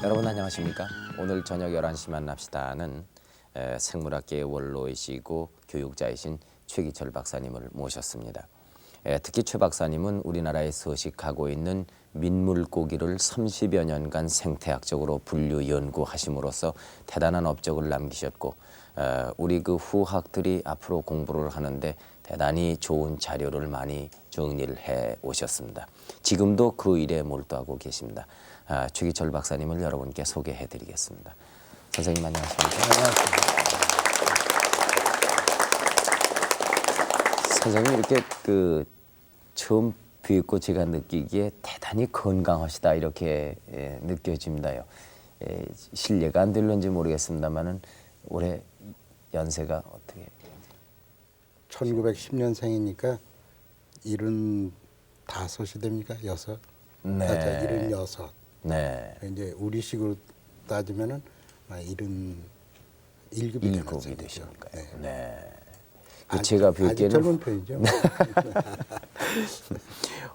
여러분 안녕하십니까? 오늘 저녁 11시 만납시다는 생물학계의 원로이시고 교육자이신 최기철 박사님을 모셨습니다. 특히 최 박사님은 우리나라에 서식하고 있는 민물고기를 30여 년간 생태학적으로 분류 연구하심으로써 대단한 업적을 남기셨고 우리 그 후학들이 앞으로 공부를 하는데 대단히 좋은 자료를 많이 정리를 해 오셨습니다. 지금도 그 일에 몰두하고 계십니다. 최기철 박사님을 여러분께 소개해 드리겠습니다. 선생님 안녕하십니까? 안녕하십니까. 선생님 이렇게 처음 뵙고 제가 느끼기에 대단히 건강하시다 이렇게 느껴집니다요. 실례가 안 될런지 모르겠습니다만은 올해 연세가 어떻게? 1910년생이니까 75이 됩니까? 여섯. 네. 76. 네. 이제 우리식으로 따지면은 77이 되시니까요. 네. 네. 제가 아직 젊은 편이죠.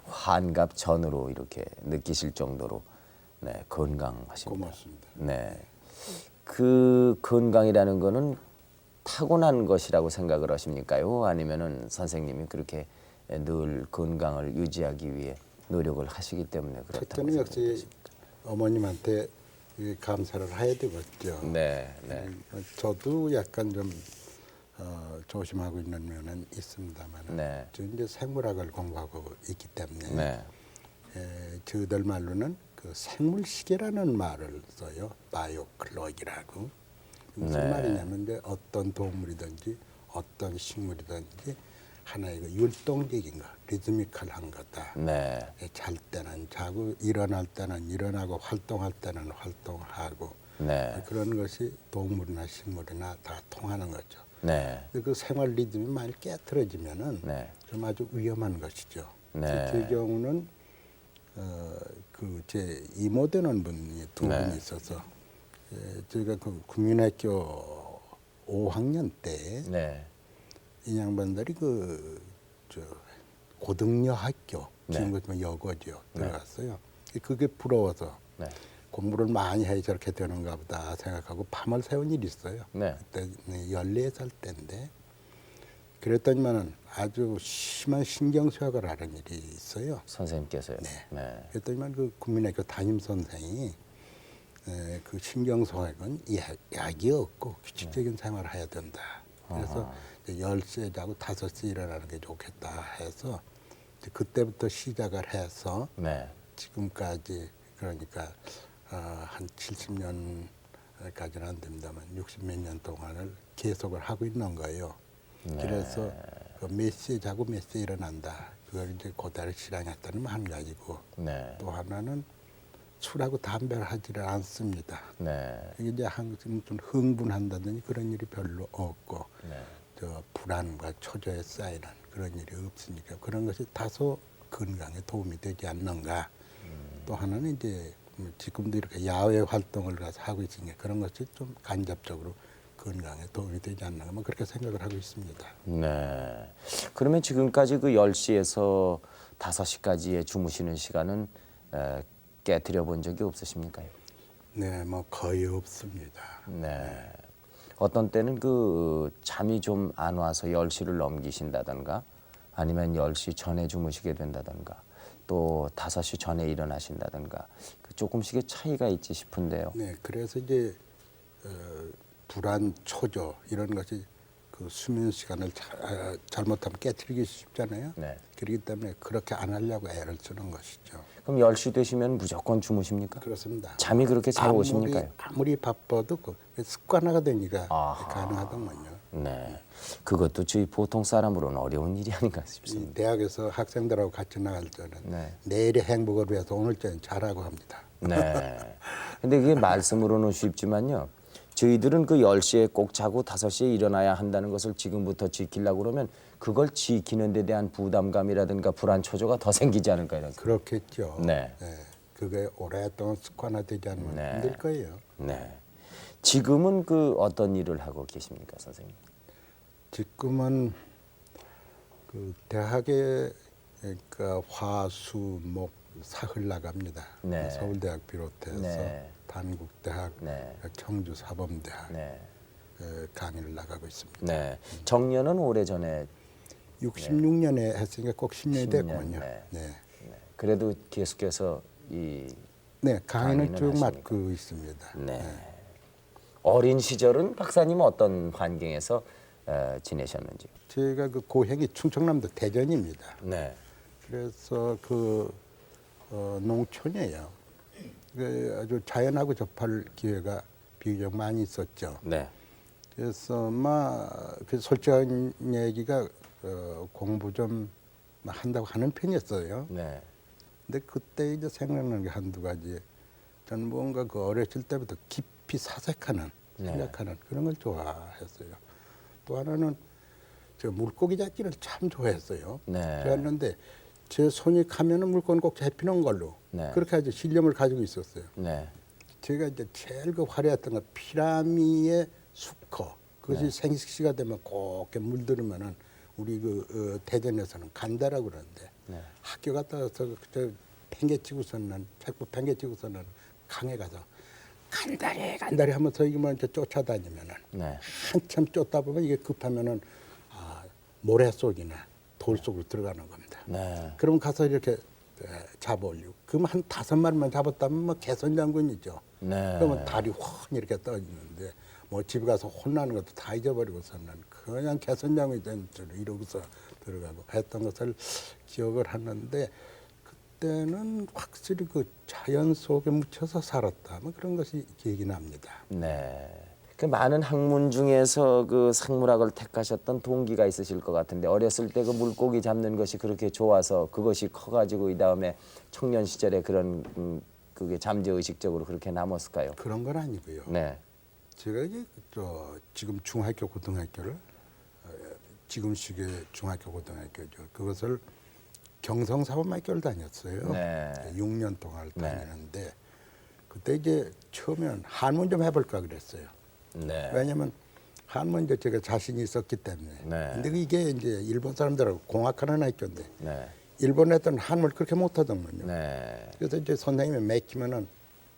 환갑 전으로 이렇게 느끼실 정도로 네, 건강하십니다. 고맙습니다. 네. 그 건강이라는 거는 타고난 것이라고 생각을 하십니까요? 아니면은 선생님이 그렇게 늘 건강을 유지하기 위해 노력을 하시기 때문에 그렇다고 첫째는 역시 생각하십니까? 어머님한테 감사를 해야 되겠죠. 네, 네. 저도 약간 좀 조심하고 있는 면은 있습니다만, 네. 저 이제 생물학을 공부하고 있기 때문에 네. 저희들 말로는 그 생물시계라는 말을 써요. 바이오클럭이라고. 무슨 네. 말이냐면 이제 어떤 동물이든지 어떤 식물이든지 하나의 그 율동적인 것, 리즈미컬한 거다. 네. 잘 때는 자고 일어날 때는 일어나고 활동할 때는 활동하고 네. 그런 것이 동물이나 식물이나 다 통하는 거죠. 네. 그 생활 리듬이 많이 깨트려지면은 네. 좀 아주 위험한 것이죠. 네. 제 경우는 그 제 이모 되는 분이 두 네. 분이 있어서 저희가 그 국민학교 5학년 때 네. 이 양반들이 저 고등여 학교 지금 네. 같으면 여고죠 들어갔어요. 그게 부러워서 네. 공부를 많이 해야 저렇게 되는가 보다 생각하고 밤을 새운 일이 있어요. 네. 그때 14살 때인데 그랬더니만은 아주 심한 신경쇠약을 하는 일이 있어요. 선생님께서요. 네. 네. 그랬더니만 그 국민학교 담임 선생이 그 신경쇠약은 약이 없고 규칙적인 생활을 해야 된다. 그래서 10시에 자고 5시에 일어나는 게 좋겠다 해서 그때부터 시작을 해서 네. 지금까지 그러니까 한 70년까지는 안 됩니다만 60몇 년 동안을 계속을 하고 있는 거예요. 네. 그래서 몇 시에 자고 몇 시에 일어난다. 그걸 이제 그대로 실행했다는 한 가지고 네. 또 하나는 술하고 담배를 하지를 않습니다. 네. 이게 이제 한국은 좀 흥분한다든지 그런 일이 별로 없고 네. 저 불안과 초조에 쌓이는 그런 일이 없으니까 그런 것이 다소 건강에 도움이 되지 않는가. 또 하나는 이제 지금도 이렇게 야외 활동을 가서 하고 있으니까 그런 것이 좀 간접적으로 건강에 도움이 되지 않는가 뭐 그렇게 생각을 하고 있습니다. 네. 그러면 지금까지 그 10시에서 5시까지의 주무시는 시간은 깨뜨려 본 적이 없으십니까? 네, 뭐 거의 없습니다. 네. 어떤 때는 그 잠이 좀 안 와서 10시를 넘기신다던가 아니면 10시 전에 주무시게 된다던가 또 5시 전에 일어나신다던가 그 조금씩의 차이가 있지 싶은데요. 네, 그래서 이제 불안, 초조 이런 것이 그 수면 시간을 잘못하면 깨뜨리기 쉽잖아요. 네. 그렇기 때문에 그렇게 안 하려고 애를 쓰는 것이죠. 그럼 10시 되시면 무조건 주무십니까? 그렇습니다. 잠이 그렇게 잘 오십니까요? 아무리 바빠도 그 습관화가 되니까 아하. 가능하더군요. 네. 그것도 저희 보통 사람으로는 어려운 일이 아닌가 이 싶습니다. 대학에서 학생들하고 같이 나갈 때는 네. 내일의 행복을 위해서 오늘 저는 잘하고 합니다. 네. 근데 그게 말씀으로는 쉽지만요. 저희들은 그 10시에 꼭 자고 5시에 일어나야 한다는 것을 지금부터 지키려고 그러면 그걸 지키는 데 대한 부담감이라든가 불안 초조가 더 생기지 않을까 이런 생각. 그렇겠죠. 네. 그게 오랫동안 습관화되지 않으면 네. 힘들 거예요. 네. 지금은 그 어떤 일을 하고 계십니까, 선생님? 지금은 그 대학에 그러니까 화, 수, 목 사흘 나갑니다. 네. 서울대학 비롯해서 네. 단국대학, 네. 청주사범대학 네. 강의를 나가고 있습니다. 네. 정년은 오래전에 66년에 했으니까 꼭 10년이 10년, 됐군요. 네. 네. 그래도 계속해서 이 네, 강의는 강의는 쭉 하십니까? 맡고 있습니다. 네. 어린 시절은 박사님은 어떤 환경에서 지내셨는지? 제가 그 고향이 충청남도 대전입니다. 네. 그래서 그 농촌이에요. 그 아주 자연하고 접할 기회가 비교적 많이 있었죠. 네. 그래서 그 솔직한 얘기가 공부 좀 한다고 하는 편이었어요. 네. 근데 그때 이제 생각나는 게 한두 가지. 저는 뭔가 그 어렸을 때부터 깊이 사색하는, 네. 생각하는 그런 걸 좋아했어요. 또 하나는 저 물고기 잡기를 참 좋아했어요. 네. 좋아했는데 제 손이 가면은 물건 꼭 잡히는 걸로 네. 그렇게 아주 신념을 가지고 있었어요. 네. 제가 이제 제일 그 화려했던 건 피라미의 수컷. 그것이 네. 생식시가 되면 곱게 물들으면은 우리 그 대전에서는 간다라고 그러는데 네. 학교 갔다 와서 저 팽개치고서는 책부 팽개치고서는 강에 가서 간다리 하면서 이거만 이제 쫓아다니면은 네. 한참 쫓다 보면 이게 급하면은 모래 속이나 돌 속으로 들어가는 겁니다. 네. 그럼 가서 이렇게 잡아올리고 그럼 한 5마리만 잡았다면 뭐 개선장군이죠. 네. 그러면 다리 훤 이렇게 떠있는데 뭐 집에 가서 혼나는 것도 다 잊어버리고서는 그냥 개선장군이 된 줄 이러고서 들어가고 했던 것을 기억을 하는데 그때는 확실히 그 자연 속에 묻혀서 살았다. 뭐 그런 것이 기억이 납니다. 네. 그 많은 학문 중에서 그 생물학을 택하셨던 동기가 있으실 것 같은데 어렸을 때 그 물고기 잡는 것이 그렇게 좋아서 그것이 커가지고 이 다음에 청년 시절에 그런 그게 잠재 의식적으로 그렇게 남았을까요? 그런 건 아니고요. 네. 제가 이제 지금 중학교 고등학교를 지금식의 중학교 고등학교죠. 그것을 경성사범학교를 다녔어요. 네. 6년 동안 네. 다니는데 그때 이제 처음에는 한문 좀 해볼까 그랬어요. 네. 왜냐하면 한문 이제 제가 자신이 있었기 때문에. 네. 근데 이게 이제 일본 사람들하고 공학하는 학교인데 네. 일본 애들은 한문을 그렇게 못하더군요. 네. 그래서 이제 선생님이 맡기면은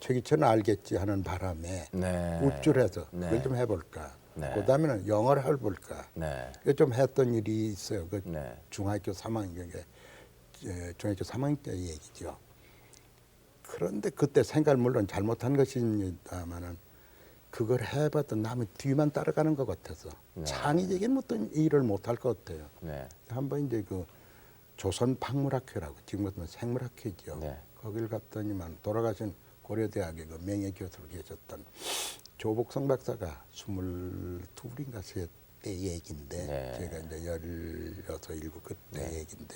최기천은 알겠지 하는 바람에 네. 우쭐해서 네. 그걸 좀 해볼까. 네. 그다음에는 영어를 해볼까. 네. 그좀 했던 일이 있어요. 그 네. 중학교 3학년에 중학교 3학년 때 얘기죠. 그런데 그때 생각을 물론 잘못한 것입니다만은 그걸 해봤던 남의 뒤만 따라가는 것 같아서 네. 창의적인 어떤 일을 못할 것 같아요. 네. 한번 이제 그 조선박물학회라고 지금 같으면 생물학회죠. 네. 거길 갔더니만 돌아가신 고려대학의 그 명예교수로 계셨던 조복성 박사가 22인가 세 때 얘기인데 네. 제가 이제 16, 17 그때 네. 얘기인데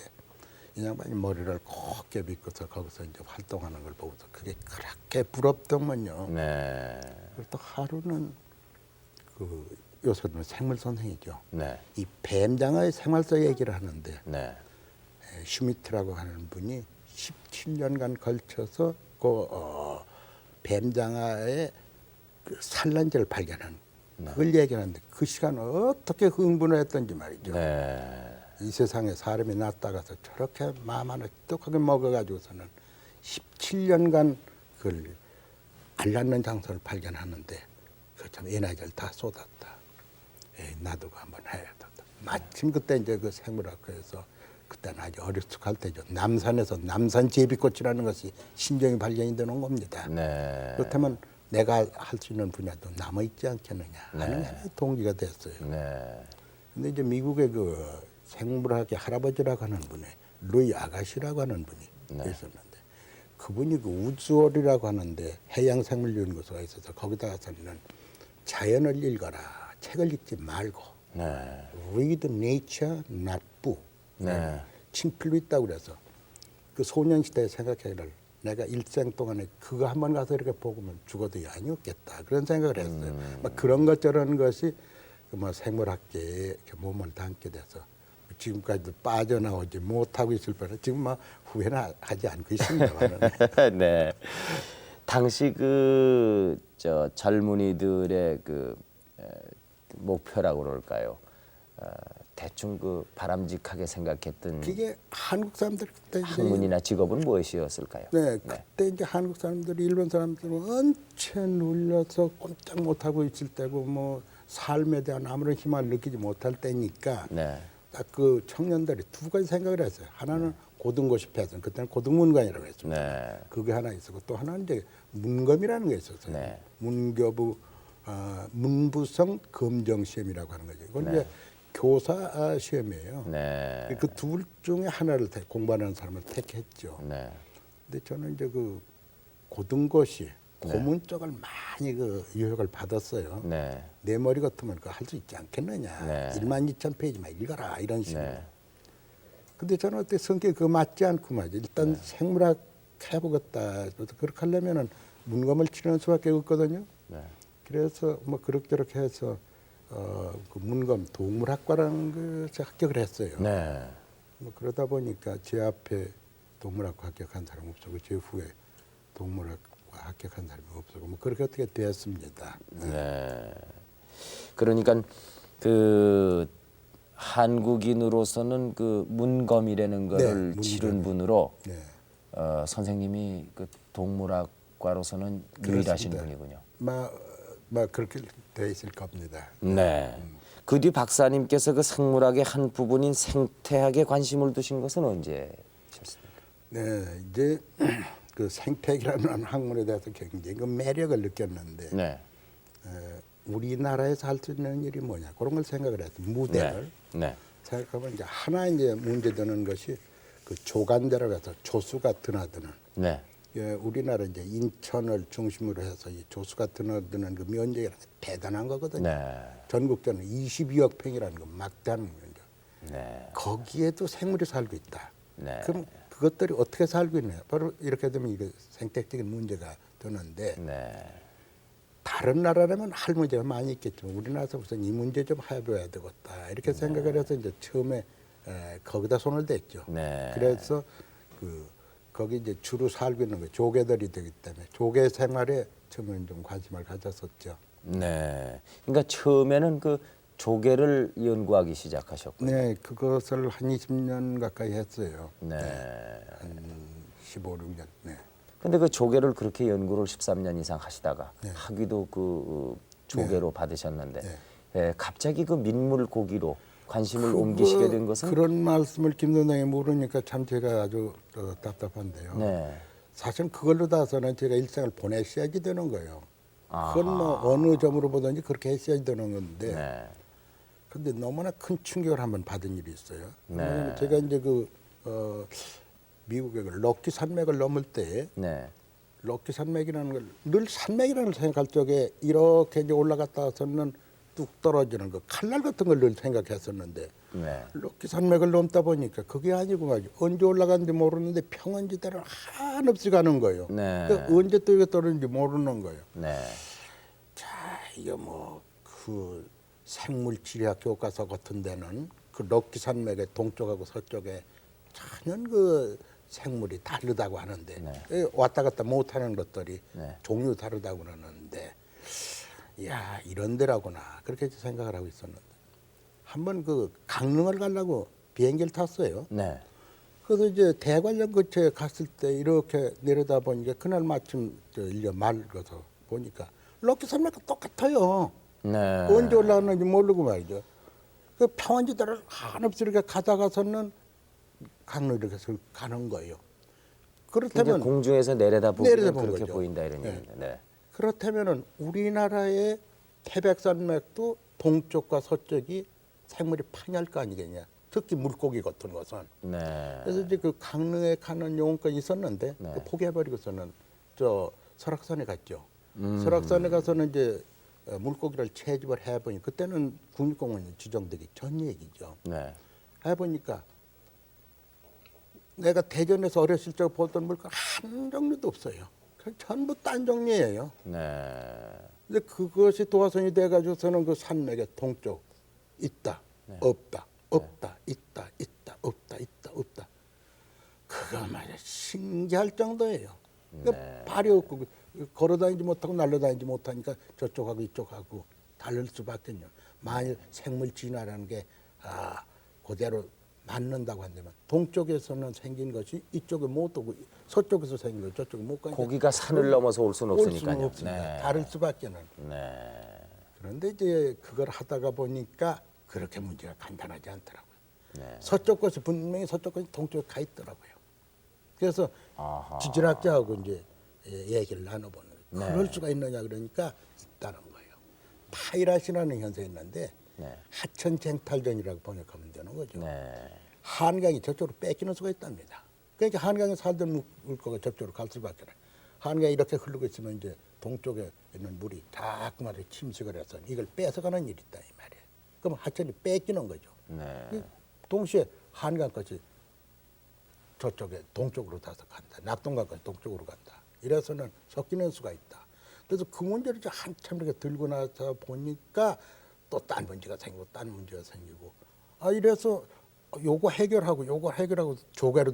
이 양반이 머리를 곱게 빗고서 거기서 이제 활동하는 걸 보고서 그게 그렇게 부럽더만요. 네. 그리고 또 하루는 그 요새는 생물 선생이죠. 네. 이 뱀장어의 생활서 얘기를 하는데 네. 슈미트라고 하는 분이 17년간 걸쳐서 그 뱀장어의 그 산란지를 발견한 그걸 얘기하는데 그 시간 어떻게 흥분을 했던지 말이죠. 네. 이 세상에 사람이 낳다가서 저렇게 마음 하나 똑하게 먹어가지고서는 17년간 그걸 알 낳는 장소를 발견하는데 그 참 에너지를 다 쏟았다. 에이, 나도 그거 한번 해야겠다. 마침 그때 이제 그 생물학과에서 그때는 아주 어리숙할 때죠. 남산에서 남산 제비꽃이라는 것이 신종이 발견이 되는 겁니다. 네. 그렇다면 내가 할 수 있는 분야도 남아있지 않겠느냐 하는 네. 하나의 동기가 됐어요. 네. 근데 이제 미국의 그 생물학의 할아버지라고 하는 분이 루이 아가시라고 하는 분이 네. 있었는데 그분이 그 우주월이라고 하는데 해양생물연구소가 있어서 거기다 가서는 자연을 읽어라. 책을 읽지 말고 네. read nature not book. 네. 친필로 있다고 그래서 그 소년시대에 생각해를 내가 일생 동안에 그거 한번 가서 이렇게 보고면 죽어도 양이 없겠다. 그런 생각을 했어요. 막 그런 것 저런 것이 뭐 생물학계에 이렇게 몸을 담게 돼서 지금까지도 빠져나오지 못하고 있을 뻔해. 지금 막 후회는 하지 않고 있습니다만. 네. 당시 그 저 젊은이들의 그 목표라고 그럴까요? 대충 그 바람직하게 생각했던 그게 한국 사람들 그때 이제 학문이나 직업은 무엇이었을까요? 네, 그때 이제 한국 사람들이 일본 사람들은 언체 눌려서 꼼짝 못하고 있을 때고 뭐 삶에 대한 아무런 희망을 느끼지 못할 때니까 네. 딱 그 청년들이 두 가지 생각을 했어요. 하나는 고등고시 패전, 그때는 고등문관이라고 했습니다. 네. 그게 하나 있었고 또 하나는 이제 문검이라는 게 있었어요. 네. 문교부 문부성 검정 시험이라고 하는 거죠. 이건 이제 교사 시험이에요. 네. 그 둘 중에 하나를 공부하는 사람을 택했죠. 네. 근데 저는 이제 그 고등고시 고문 쪽을 많이 그 유혹을 받았어요. 네. 내 머리 같으면 그거 할 수 있지 않겠느냐. 네. 12,000페이지만 읽어라 이런 식으로. 네. 근데 저는 어때 성격이 그거 맞지 않고 말이죠. 일단 생물학 해보겠다. 그래서 그렇게 하려면은 문검을 치르는 수밖에 없거든요. 네. 그래서 뭐 그럭저럭 해서 그 문검 동물학과라는 것에 합격을 했어요. 네. 뭐 그러다 보니까 제 앞에 동물학과 합격한 사람 없었고 제 후에 동물학과 합격한 사람이 없었고 뭐 그렇게 어떻게 되었습니다. 네. 그러니까 그 한국인으로서는 그 문검이라는 거를 문검. 치른 분으로 네. 선생님이 그 동물학과로서는 유일하신 그렇습니다. 분이군요. 막 그렇게 돼 있을 겁니다. 네. 그 뒤 박사님께서 그 생물학의 한 부분인 생태학에 관심을 두신 것은 언제셨습니까? 네, 이제 그 생태학이라는 학문에 대해서 굉장히 그 매력을 느꼈는데 네. 우리나라에서 할 수 있는 일이 뭐냐 그런 걸 생각을 했어요. 무대를 네. 생각하면 이제 하나 이제 문제되는 것이 그 조간대로 가서 조수가 드나드는. 네. 예, 우리나라 이제 인천을 중심으로 해서 이 조수가 드나드는 그 면적이라는 게 대단한 거거든요. 네. 전국적으로 22억 평이라는 건 막대한 면적. 네. 거기에도 생물이 살고 있다. 네. 그럼 그것들이 어떻게 살고 있냐? 바로 이렇게 되면 이게 생태적인 문제가 되는데 네. 다른 나라라면 할 문제가 많이 있겠지만 우리나라에서 우선 이 문제 좀 해봐야 되겠다. 이렇게 생각을 해서 이제 처음에 거기다 손을 댔죠. 네. 그래서 거기 이제 주로 살고 있는 거 조개들이 되기 때문에 조개 생활에 처음에는 좀 관심을 가졌었죠. 네. 그러니까 처음에는 그 조개를 연구하기 시작하셨고. 네, 그것을 한 20년 가까이 했어요. 네. 한 15, 16년. 네. 근데 그 조개를 그렇게 연구를 13년 이상 하시다가 네. 학위도 그 조개로 받으셨는데 네. 갑자기 그 민물 고기로 관심을 옮기시게 된 것은 그런 말씀을 김 선생이 물으니까 참 제가 아주 답답한데요. 네. 사실 그걸로 다서는 제가 일생을 보내셔야지 되는 거예요. 아하. 그건 뭐 어느 점으로 보든지 그렇게 했어야지 되는 건데 네. 근데 너무나 큰 충격을 한번 받은 일이 있어요. 네. 왜냐하면 제가 이제 미국의 그 럭키 산맥을 넘을 때 네. 럭키 산맥이라는 걸 늘 산맥이라는 걸 생각할 적에 이렇게 이제 올라갔다 와서는 뚝 떨어지는 그 칼날 같은 걸 늘 생각했었는데 네. 럭키 산맥을 넘다 보니까 그게 아니고 말이죠. 언제 올라갔는지 모르는데 평원지대를 한없이 가는 거예요. 네. 그러니까 언제 또 이게 떨어지는지 모르는 거예요. 네. 자, 이게 뭐 그 생물지리학 교과서 같은 데는 그 럭키 산맥의 동쪽하고 서쪽에 전혀 그 생물이 다르다고 하는데 네. 왔다 갔다 못하는 것들이 네. 종류 다르다고 그러는데 야 이런 데라구나 그렇게 생각을 하고 있었는데 한번 그 강릉을 가려고 비행기를 탔어요. 네. 그래서 이제 대관령 근처에 갔을 때 이렇게 내려다 보니까 그날 마침 저 1년 말거서 보니까 럭키 산맥과 똑같아요. 네. 언제 올라왔는지 모르고 말이죠. 그 평원지대를 한없이 이렇게 가다가서는 강릉 이렇게 가는 거예요. 그러니까 그렇다면 공중에서 내려다보면 내려다본 그렇게 거죠. 보인다 이런 네. 얘기입니다. 네. 그렇다면은 우리나라의 태백산맥도 동쪽과 서쪽이 생물이 판이할 거 아니겠냐. 특히 물고기 같은 것은. 네. 그래서 이제 그 강릉에 가는 용건이 있었는데 네. 그 포기해버리고서는 저 설악산에 갔죠. 설악산에 가서는 이제 물고기를 채집을 해보니 그때는 국립공원이 지정되기 전 얘기죠. 네. 해보니까 내가 대전에서 어렸을 적 보던 물건 한 종류도 없어요. 전부 딴 종류예요. 네. 근데 그것이 도화선이 돼가지고서는 그 산맥의 동쪽 있다, 없다, 없다, 있다, 있다, 없다, 있다, 없다. 그거 말이야 신기할 정도예요. 그러니까 발이 없고 걸어다니지 못하고 날아다니지 못하니까 저쪽하고 이쪽하고 다를 수밖에요. 만일 생물 진화라는 게 그대로 맞는다고 한다면 동쪽에서는 생긴 것이 이쪽에 못 오고 서쪽에서 생긴 것이 저쪽에 못 가니까 고기가 산을 넘어서 올 수는 올 수는 없으니까요. 없습니다. 다를 수밖에는. 네. 그런데 이제 그걸 하다가 보니까 그렇게 문제가 간단하지 않더라고요. 네. 서쪽 것이 분명히 서쪽 것이 동쪽에 가 있더라고요. 그래서 아하. 지질학자하고 이제 얘기를 나눠보는 거예요. 네. 그럴 수가 있느냐 그러니까 있다는 거예요. 파이라시라는 현상이 있는데 네. 하천쟁탈전이라고 번역하면 되는 거죠. 네. 한강이 저쪽으로 뺏기는 수가 있답니다. 그러니까 한강에 살던 물고가 저쪽으로 갈 수밖에 없어요. 한강이 이렇게 흐르고 있으면 이제 동쪽에 있는 물이 자꾸만 침식을 해서 이걸 뺏어가는 일이 있다 이 말이에요. 그럼 하천이 뺏기는 거죠. 네. 동시에 한강까지 저쪽에 동쪽으로 다서 간다. 낙동강까지 동쪽으로 간다. 이래서는 섞이는 수가 있다. 그래서 그 문제를 이제 한참 이렇게 들고 나서 보니까 또 딴 문제가 생기고 딴 문제가 생기고 이래서 요거 해결하고 조개로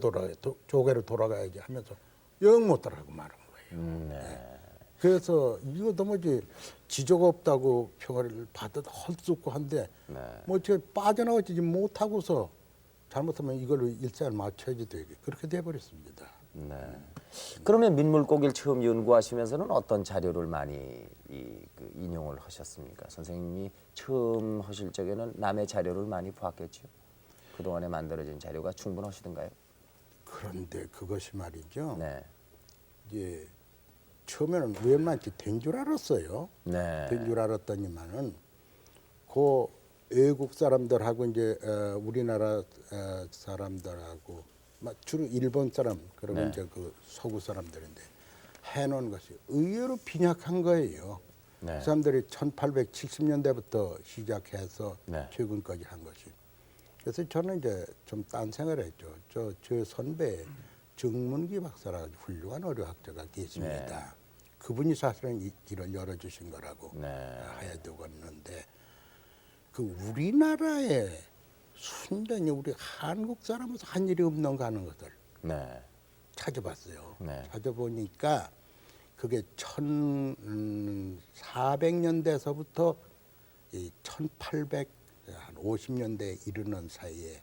돌아가야지 하면서 영 못 따라가고 말은 거예요. 네. 그래서 이거 도무지 지적 없다고 평가를 받아도 할 수 없고 한데 네. 뭐 제가 빠져나오지 못하고서 잘못하면 이걸로 일생을 맞춰야지 되게 그렇게 돼버렸습니다. 네. 그러면 민물고기를 처음 연구하시면서는 어떤 자료를 많이 그 인용을 하셨습니까? 선생님이 처음 하실 적에는 남의 자료를 많이 보았겠죠. 그동안에 만들어진 자료가 충분하시던가요? 그런데 그것이 말이죠. 네. 이제 처음에는 웬만치 된 줄 알았어요. 네. 된 줄 알았더니만은 그 외국 사람들하고 이제 우리나라 사람들하고 주로 일본 사람 그리고 네. 이제 그 서구 사람들인데 해놓은 것이 의외로 빈약한 거예요. 네. 그 사람들이 1870년대부터 시작해서 네. 최근까지 한 것이. 그래서 저는 이제 좀 딴 생각을 했죠. 저 선배 정문기 박사라고 훌륭한 어류학자가 계십니다. 네. 그분이 사실은 이 길을 열어주신 거라고 네. 해야 되겠는데 그 우리나라에 순전히 우리 한국 사람으로서 한 일이 없는가 하는 것을 네. 찾아봤어요. 네. 찾아보니까 그게 1400년대에서부터 이 1850년대에 이르는 사이에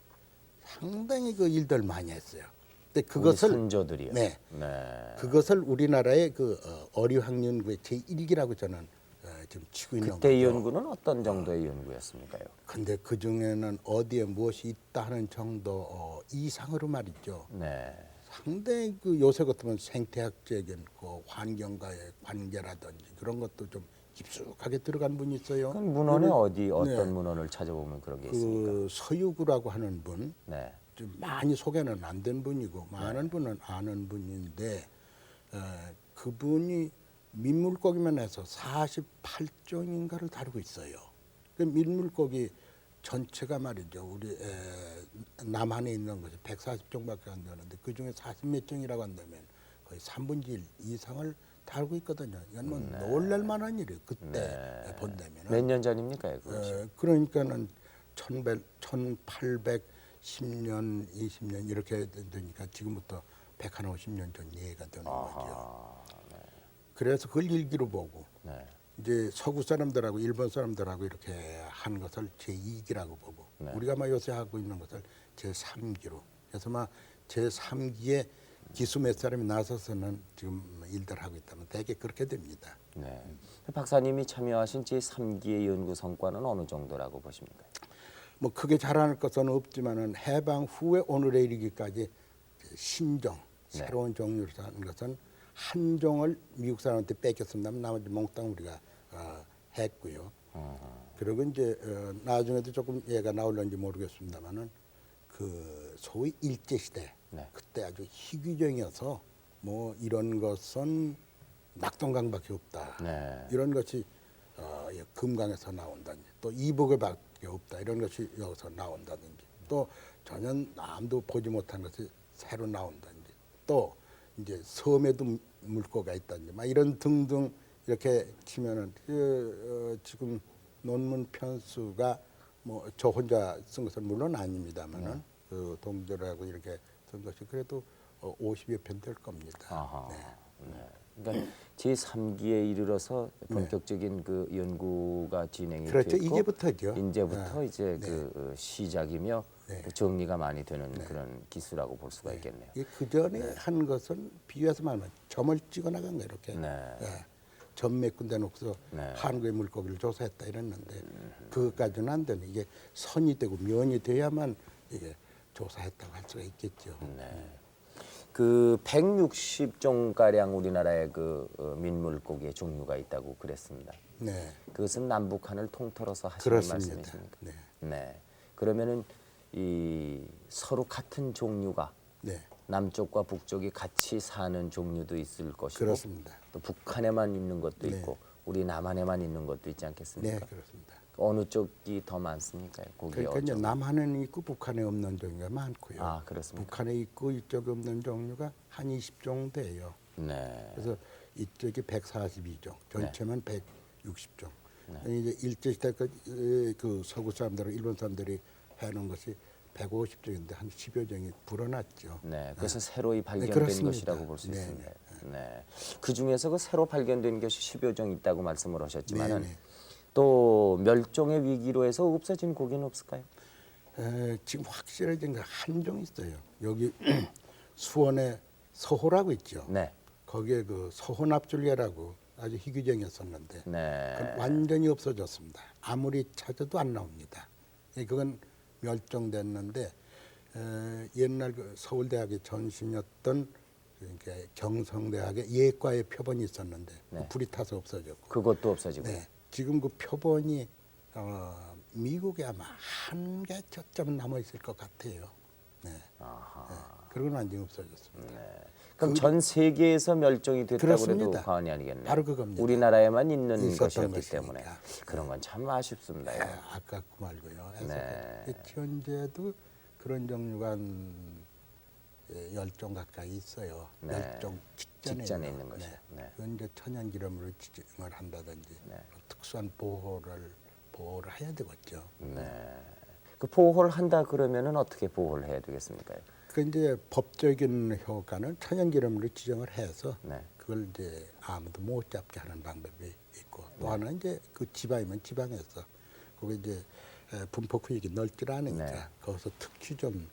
상당히 그 일들 많이 했어요. 근데 그것을 우리 선조들이요. 네. 네. 그것을 우리나라의 그 어류학 연구의 제1기라고 저는 지금 치고 있는 그때 거죠. 연구는 어떤 정도의 연구였습니까요? 근데 그 중에는 어디에 무엇이 있다 하는 정도 이상으로 말이죠. 네. 상당히 그 요새 같으면 생태학적인 그 환경과의 관계라든지 그런 것도 좀 깊숙하게 들어간 분이 있어요. 그럼 문헌에 그리고 어떤 네. 문헌을 찾아보면 그런 게 있습니까? 그 서유구라고 하는 분, 네. 좀 많이 소개는 안 된 분이고 많은 분은 아는 분인데 그분이 민물고기만 해서 48종인가를 다루고 있어요. 그 민물고기 전체가 말이죠. 우리 남한에 있는 것이 140종밖에 안 되는데 그 중에 40몇 종이라고 한다면 거의 3분의 1 이상을 다루고 있거든요. 이건 뭐 놀랄 만한 일이에요. 그때 본다면. 몇 년 전입니까? 그것이? 그러니까는 1810년, 20년 이렇게 되니까 지금부터 150년 전 얘기가 되는 거죠. 그래서 그걸 일기로 보고 네. 이제 서구 사람들하고 일본 사람들하고 이렇게 한 것을 제2기라고 보고 네. 우리가 막 요새 하고 있는 것을 제3기로 그래서 막 제3기에 기수 몇 사람이 나서서는 지금 일들 하고 있다면 대개 그렇게 됩니다. 네. 박사님이 참여하신 제3기의 연구 성과는 어느 정도라고 보십니까? 뭐 크게 자랑할 것은 없지만은 해방 후에 오늘에 이르기까지 신종 새로운 종류를 하는 것은 한 종을 미국 사람한테 뺏겼습니다. 나머지 몽땅 우리가 했고요. 그리고 이제 나중에도 조금 얘가 나올는지 모르겠습니다만은 그 소위 일제 시대 네. 그때 아주 희귀종이어서 뭐 이런 것은 낙동강밖에 없다. 네. 이런 것이 금강에서 나온다든지 또 이북에밖에 없다. 이런 것이 여기서 나온다든지 또 전혀 남도 보지 못한 것이 새로 나온다든지 또 이제 섬에도 물고가 있다든지 막 이런 등등 이렇게 치면은 지금 논문 편수가 뭐 저 혼자 쓴 것은 물론 아닙니다만은 그 동들하고 이렇게 쓴 것이 그래도 50여 편 될 겁니다. 아하. 네. 네. 그러니까 제3기에 이르러서 본격적인 그 연구가 진행이 그렇죠. 됐고 이제부터죠. 이제부터 이제 네. 그 시작이며 네. 그 정리가 많이 되는 그런 기수라고 볼 수가 있겠네요. 그 전에 한 것은 비교해서 말하면 점을 찍어 나간 거 이렇게. 네. 점 몇 군데 놓고서 네. 한국의 물고기를 조사했다 이랬는데 그것까지는 안 되네. 이게 선이 되고 면이 돼야만 이게 조사했다고 할 수가 있겠죠. 그 160종 가량 우리나라에 그 민물고기의 종류가 있다고 그랬습니다. 네, 그것은 남북한을 통틀어서 하시는 그렇습니다. 말씀이십니까? 네, 네. 그러면은 이 서로 같은 종류가 네, 남쪽과 북쪽이 같이 사는 종류도 있을 것이고 그렇습니다. 또 북한에만 있는 것도 네. 있고 우리 남한에만 있는 것도 있지 않겠습니까? 네, 그렇습니다. 어느 쪽이 더 많습니까? 고기의 그러니까 이제 어종? 남한에는 있고 북한에 없는 종류가 많고요. 아, 그렇습니까? 북한에 있고 이쪽에 없는 종류가 한 20종 돼요. 네. 그래서 이쪽이 142종, 전체만 160종. 네. 이제 일제시대 그 서구 사람들, 일본 사람들이 해놓은 것이 150종인데 한 10여 종이 불어났죠. 네, 그래서 새로이 발견된 그렇습니다. 것이라고 볼 수 네, 있습니다. 네. 그 중에서 그 새로 발견된 것이 10여 종 있다고 말씀을 하셨지만은 네, 네. 또 멸종의 위기로 해서 없어진 고기는 없을까요? 지금 확실해진 거 한 종 있어요. 여기 수원에 서호라고 있죠. 네. 거기에 그 서호납줄개라고 아주 희귀종이었었는데 네. 그건 완전히 없어졌습니다. 아무리 찾아도 안 나옵니다. 그건 멸종됐는데 옛날 그 서울대학의 전신이었던 그러니까 경성대학의 예과의 표본이 있었는데 네. 불이 타서 없어졌고 그것도 없어지고. 네. 지금 그 표본이 미국에 아마 한 개 저점 남아 있을 것 같아요. 네. 아하. 네. 그러고는 완전히 없어졌습니다. 그럼 전 세계에서 멸종이 됐다고 해도 그렇습니다. 과언이 아니겠네요. 바로 그겁니다. 우리나라에만 있는 있었던 것이었기 것이니까. 때문에 그런 건 참 아쉽습니다. 네, 아깝고 말고요. 그래서 네. 현재도 그런 종류가 한 10종 가까이 있어요. 네. 10종 직전에 있는 있는 거. 것이요. 네. 그건 이제 천연기념으로 지정을 한다든지 네. 특수한 보호를 해야 되겠죠. 네. 그 보호를 한다 그러면은 어떻게 보호를 해야 되겠습니까? 그 이제 법적인 효과는 천연기념으로 지정을 해서 네. 그걸 이제 아무도 못 잡게 하는 방법이 있고 또 하나는 이제 그 지방이면 지방에서 그게 이제 분포区域이 넓질 않으니까 네. 거기서 특히 좀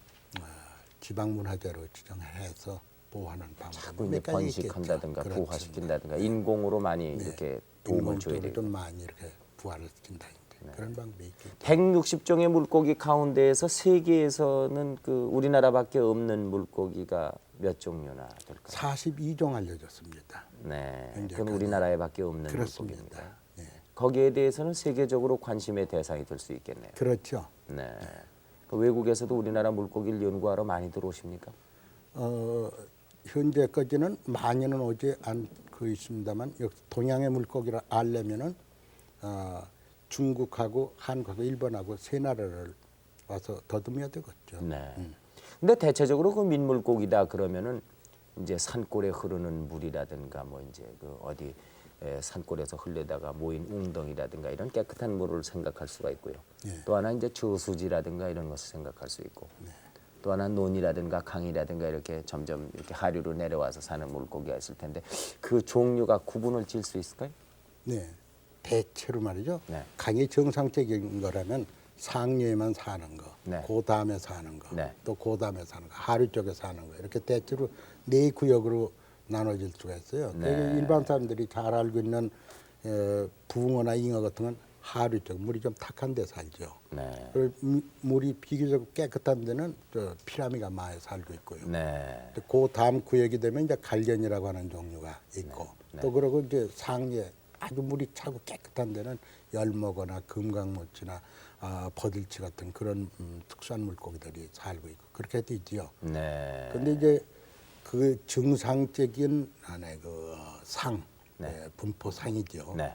지방문화재로 지정해서 보호하는 방법이 자꾸 이제 몇 가지 번식한다든가 있겠죠. 부화시킨다든가 인공으로 많이 네. 이렇게 도움을 줘야 인공적으로 되고. 좀 많이 이렇게 부활을 시킨다 그런 방법이 있겠죠. 160종의 물고기 가운데에서 세계에서는 그 우리나라밖에 없는 물고기가 몇 종류나 될까요? 42종 알려졌습니다. 네, 그건 현재까지. 우리나라에밖에 없는 그렇습니다. 물고기입니다. 네. 거기에 대해서는 세계적으로 관심의 대상이 될 수 있겠네요. 그렇죠. 네. 그 외국에서도 우리나라 물고기를 연구하러 많이 들어오십니까? 현재까지는 많이는 오지 않고 있습니다만 여기 동양의 물고기를 알려면은 중국하고 한국하고 일본하고 세 나라를 와서 더듬어야 되겠죠. 네. 근데 대체적으로 그 민물고기다 그러면은 이제 산골에 흐르는 물이라든가 뭐 이제 그 어디 산골에서 흘려다가 모인 웅덩이라든가 이런 깨끗한 물을 생각할 수가 있고요. 네. 또 하나 이제 저수지라든가 이런 것을 생각할 수 있고. 또 하나 논이라든가 강이라든가 이렇게 점점 이렇게 하류로 내려와서 사는 물고기가 있을 텐데 그 종류가 구분을 지을 수 있을까요? 네. 대체로 말이죠. 네. 강이 정상적인 거라면 상류에만 사는 거, 네. 그 다음에 사는 거, 네. 또 그 다음에 사는 거, 하류 쪽에 사는 거 이렇게 대체로 네 구역으로 나눠질 수가 있어요. 네. 그리고 일반 사람들이 잘 알고 있는 붕어나 잉어 같은 건 하류 쪽 물이 좀 탁한 데 살죠. 네. 그리고 물이 비교적 깨끗한 데는 저 피라미가 많이 살고 있고요. 네. 그 다음 구역이 되면 이제 갈견이라고 하는 종류가 있고 네. 또 그러고 이제 상류에 아주 물이 차고 깨끗한 데는 열먹어나 금강모치나 버들치 같은 그런 특수한 물고기들이 살고 있고 그렇게 되지요. 네. 근데 이제 그 정상적인 안에 그 상, 네. 분포상이죠. 네.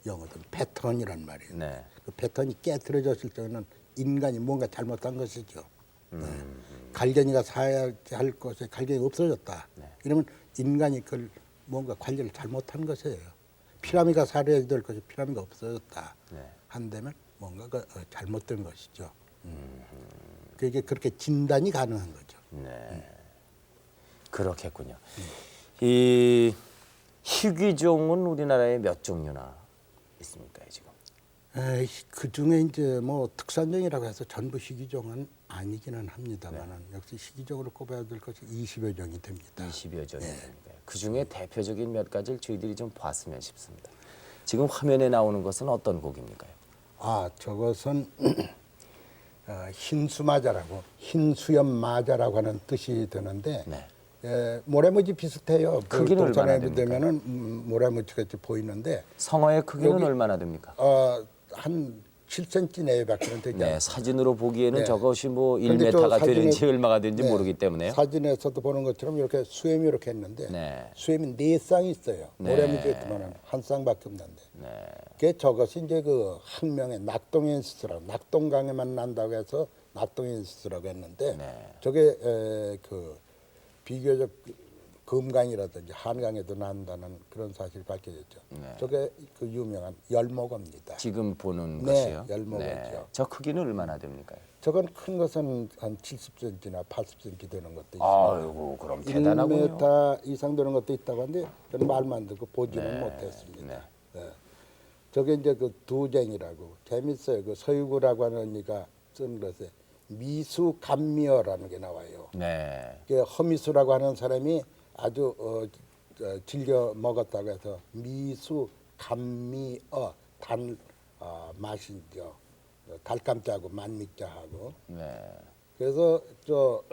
영어로 패턴이란 말이에요. 네. 그 패턴이 깨트려졌을 때는 인간이 뭔가 잘못한 것이죠. 갈견이가 살아야 할 것에 갈견이 없어졌다. 네. 이러면 인간이 그걸 뭔가 관리를 잘못한 것이에요. 피라미가 살아야 될 것이 피라미가 없어졌다. 네. 한다면 뭔가가 잘못된 것이죠. 그게 그렇게 진단이 가능한 거죠. 네. 그렇겠군요. 이 희귀종은 우리나라에 몇 종류나 있습니까 지금? 그 중에 이제 뭐 특산종이라고 해서 전부 희귀종은 아니기는 합니다만은 역시 희귀종으로 꼽아야 될 것이 20여 종이 됩니다. 20여 종이 됩니다. 그 중에 대표적인 몇 가지를 저희들이 좀 봤으면 싶습니다. 지금 화면에 나오는 것은 어떤 곡입니까? 저것은 흰수마자라고 흰수염마자라고 하는 뜻이 드는데 모래무지 비슷해요. 크기는 얼마나 동산에 되면은 모래무지 같이 보이는데 성어의 크기는 여기- 얼마나 됩니까? 한 7cm 내외밖에 되지 네, 사진으로 보기에는 네. 저것이 뭐 근데 저 1m가 사진에- 되는지 얼마가 되는지 네, 모르기 때문에요. 사진에서도 보는 것처럼 이렇게 수염이 이렇게 했는데 네. 수염이 4쌍이 있어요. 네. 모래무지 같으면 한 쌍밖에 없는데. 그게 저것이 이제 그 학명의 낙동엔시스라고 낙동강에만 난다고 해서 낙동엔시스라고 했는데 저게 그 비교적 금강이라든지 한강에도 난다는 그런 사실이 밝혀졌죠. 저게 그 유명한 열목어입니다. 지금 보는 네, 것이요. 열목어죠. 저 크기는 얼마나 됩니까? 저건 큰 것은 한 70cm나 80cm 되는 것도 있습니다. 아이고 그럼 대단하군요. 1m 이상 되는 것도 있다고 하는데 저는 말만 듣고 보지는 못했습니다. 네. 저게 이제 그 두쟁이라고 재밌어요. 그 서유구라고 하는 이가 쓴 것에 미수감미어라는 게 나와요. 네. 그 허미수라고 하는 사람이 아주 즐겨 먹었다고 해서 미수감미어 단 맛이죠. 달감자하고 만미자하고. 네. 그래서 저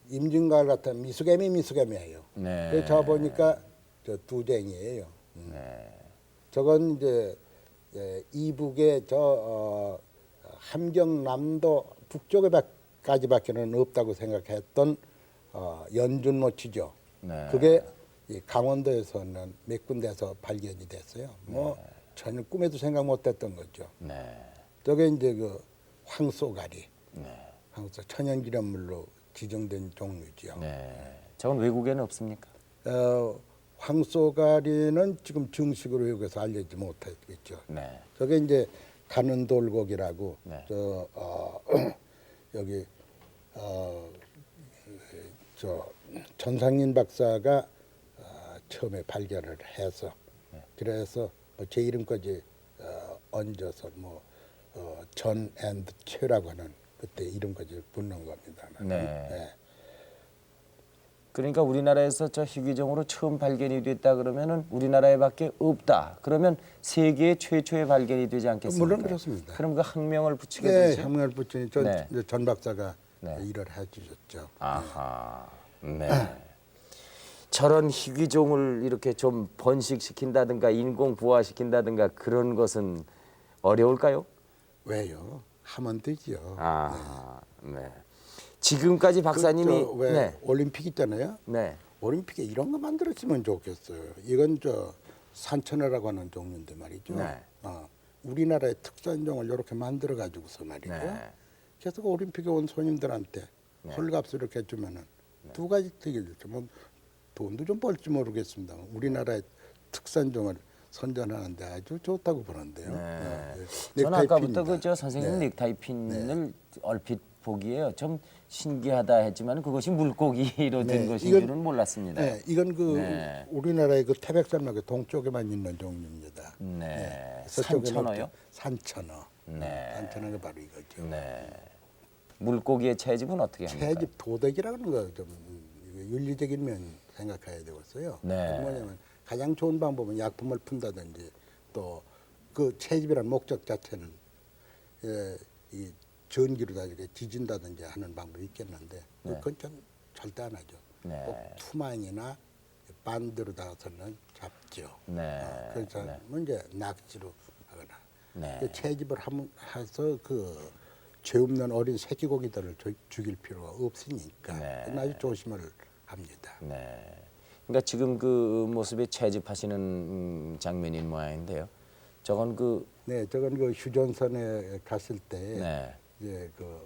임진가을 같은 미수개미예요. 네. 그래서 저 보니까 저 두쟁이에요. 저건 이제 이북의 저 함경남도 북쪽에까지밖에는 없다고 생각했던 연준모치죠. 네. 그게 이 강원도에서는 몇 군데에서 발견이 됐어요. 뭐 전혀 꿈에도 생각 못했던 거죠. 네. 저게 이제 그 황소가리, 황소 천연기념물로 지정된 종류지요. 네. 저건 외국에는 없습니까? 황소가리는 지금 정식으로 여기서 알려지지 못했겠죠. 네. 저게 이제 가는 돌고기라고 네. 여기 저 전상인 박사가 처음에 발견을 해서 그래서 제 이름까지 얹어서 전 앤드 최라고 하는 그때 이름까지 붙는 겁니다. 네. 그러니까 우리나라에서 저 희귀종으로 처음 발견이 됐다 그러면은 우리나라에밖에 없다. 그러면 세계 최초의 발견이 되지 않겠습니까? 물론 그렇습니다. 그럼 그 학명을 붙이게 네, 되죠. 학명을 붙이니 네. 전 박사가 네. 일을 해주셨죠. 아하. 네. 저런 희귀종을 이렇게 좀 번식시킨다든가 인공 부화시킨다든가 그런 것은 어려울까요? 왜요? 하면 되죠. 아, 네. 지금까지 박사님이 왜 네. 올림픽 있잖아요. 네. 올림픽에 이런 거 만들었으면 좋겠어요. 이건 저 산천어라고 하는 종류인데 말이죠. 네. 우리나라의 특산종을 이렇게 만들어 가지고서 말이죠. 네. 그래서 그 올림픽에 온 손님들한테 헐값을 이렇게 해주면은 두 가지 되게 좋죠. 뭐 돈도 좀 벌지 모르겠습니다. 우리나라의 특산종을 선전하는데 아주 좋다고 보는데요. 저는 아까부터 넥타이핀입니다. 그 선생님 넥타이 핀을 얼핏 보기에 좀 신기하다 했지만 그것이 물고기로 된 것인 이건- 줄은 몰랐습니다. 네, 이건 그 네. 우리나라의 그 태백산맥의 동쪽에만 있는 종류입니다. 네. 서쪽에는 산천어요? 산천어. 네. 산천어가 바로 이거죠. 네. 물고기의 채집은 어떻게 합니까? 채집 도덕이라는 거 좀 윤리적인 면 생각해야 되겠어요. 네. 그 뭐냐면 가장 좋은 방법은 약품을 푼다든지 또 그 채집이라는 목적 자체는 이 전기로 다 이렇게 지진다든지 하는 방법이 있겠는데 그건 좀 절대 안 하죠. 네. 꼭 투망이나 반드로 다서는 잡죠. 네. 그래서 네. 이제 낚시로 하거나 네. 그 채집을 해서 그 죄 없는 어린 새끼 고기들을 죽일 필요가 없으니까 네. 아주 조심을 합니다. 네. 그러니까 지금 그 모습에 채집하시는 장면인 모양인데요. 저건 그 네, 저건 그 휴전선에 갔을 때 네. 이제 그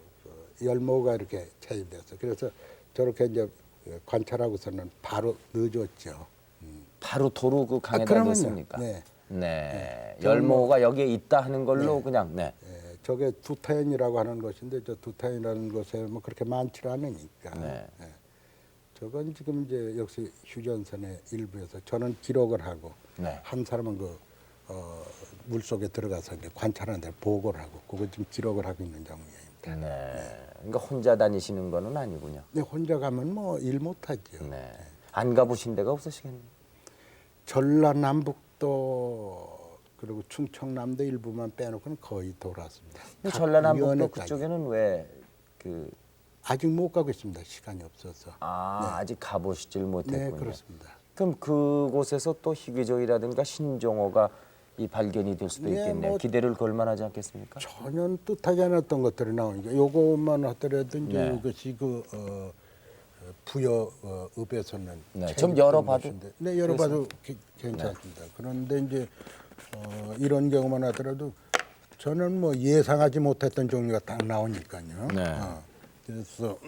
열모가 이렇게 채집돼서 그래서 저렇게 이제 관찰하고서는 바로 넣어줬죠. 바로 도로 그 강에다 그러면요. 넣습니까? 네. 네. 저는 열모가 여기에 있다 하는 걸로 그냥 네. 저게 두타연이라고 하는 것인데 저 두타연이라는 것에 뭐 그렇게 많지 않으니까 네. 저건 지금 이제 역시 휴전선의 일부에서 저는 기록을 하고 네. 한 사람은 물 속에 들어가서 이제 관찰하는 데 보고를 하고 그거 지금 기록을 하고 있는 장면입니다. 네. 그러니까 혼자 다니시는 거는 아니군요. 근데 혼자 가면 뭐 일 못하죠. 네. 안 가보신 데가 없으시겠네요. 전라남북도 그리고 충청남도 일부만 빼놓고는 거의 돌았습니다. 각 전라남북도 위원회까지. 그쪽에는 왜 그 아직 못 가고 있습니다. 시간이 없어서. 아직 가보시질 못했군요. 네, 그렇습니다. 그럼 그곳에서 또 희귀종이라든가 신종어가 이 발견이 될 수도 네, 있겠네요. 뭐 기대를 걸만하지 않겠습니까? 전혀 뜻하지 않았던 것들이 나오니까 요것만 하더라도 이제 네. 이것이 부여읍에서는 네, 좀 체육관 열어봐도 것인데, 네, 열어봐도 괜찮습니다. 그런데 이제 이런 경우만 하더라도 저는 뭐 예상하지 못했던 종류가 딱 나오니까요. 네. 그래서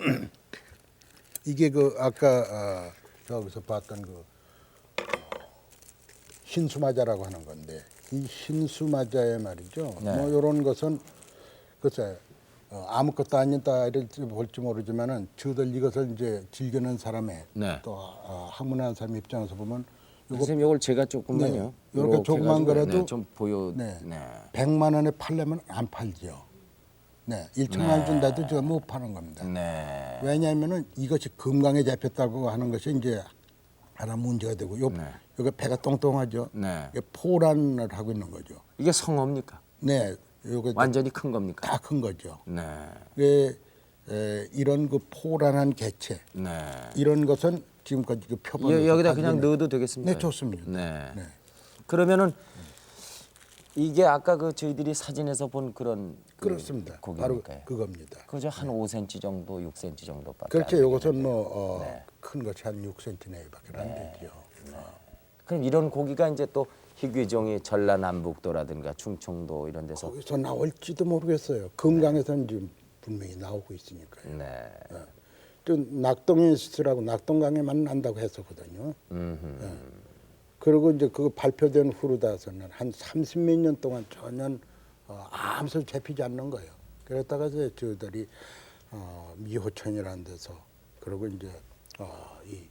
이게 아까 저기서 봤던 흰수마자라고 하는 건데 이 흰수마자의 말이죠. 네. 뭐 이런 것은 글쎄 아무것도 아니다 이럴지 볼지 모르지만은 저들 이것을 이제 즐기는 사람의 네. 또 학문하는 사람 입장에서 보면 선생님 이걸 제가 조금만요. 네, 이렇게 조그만 해가지고, 거라도 네, 좀 보여. 네. 네. 100만 원에 팔려면 안 팔죠. 네, 1천만 원 준다도 제가 못 파는 겁니다. 네. 왜냐하면은 이것이 금강에 잡혔다고 하는 것이 이제 하나 문제가 되고 여기 배가 똥똥하죠. 네. 이게 포란을 하고 있는 거죠. 이게 성어입니까? 네, 요거 완전히 큰 겁니까? 다 큰 거죠. 네. 이런 포란한 개체 네. 이런 것은 지금까지 표본에서 여기다 그냥 발견을- 넣어도 되겠습니까? 네, 좋습니다. 네. 네. 그러면은 이게 아까 저희들이 사진에서 본 그런 그렇습니다. 바로 고기니까요. 그겁니다. 그죠? 한 5cm 정도, 6cm 정도밖에. 그렇죠. 안 이것은 되겠는데. 뭐 네. 큰 것이 한 6cm 내외밖에 안 되죠. 그럼 이런 고기가 이제 또 희귀종이 전라남북도라든가 충청도 이런 데서 거기서 나올지도 모르겠어요. 금강에서는 지금 분명히 나오고 있으니까요. 네. 또 낙동인스라고 낙동강에만 난다고 했었거든요. 음흠. 그리고 이제 그거 발표된 후로다서는 한 30몇 년 동안 전혀 아무 소리 잡히지 않는 거예요. 그랬다가 이제 저들이 미호천이라는 데서 그리고 이제 이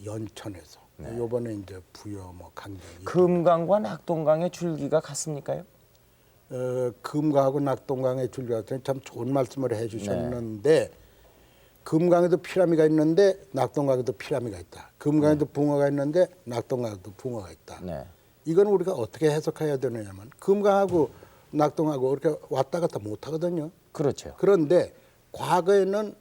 연천에서 요번에 이제 부여 뭐 강정 금강과 낙동강의 줄기가 같습니까요? 금강하고 낙동강의 줄기가 참 좋은 말씀을 해주셨는데 금강에도 피라미가 있는데 낙동강에도 피라미가 있다. 금강에도 붕어가 있는데 낙동강에도 붕어가 있다. 네. 이건 우리가 어떻게 해석해야 되느냐면 금강하고 낙동하고 이렇게 왔다 갔다 못 하거든요. 그렇죠. 그런데 과거에는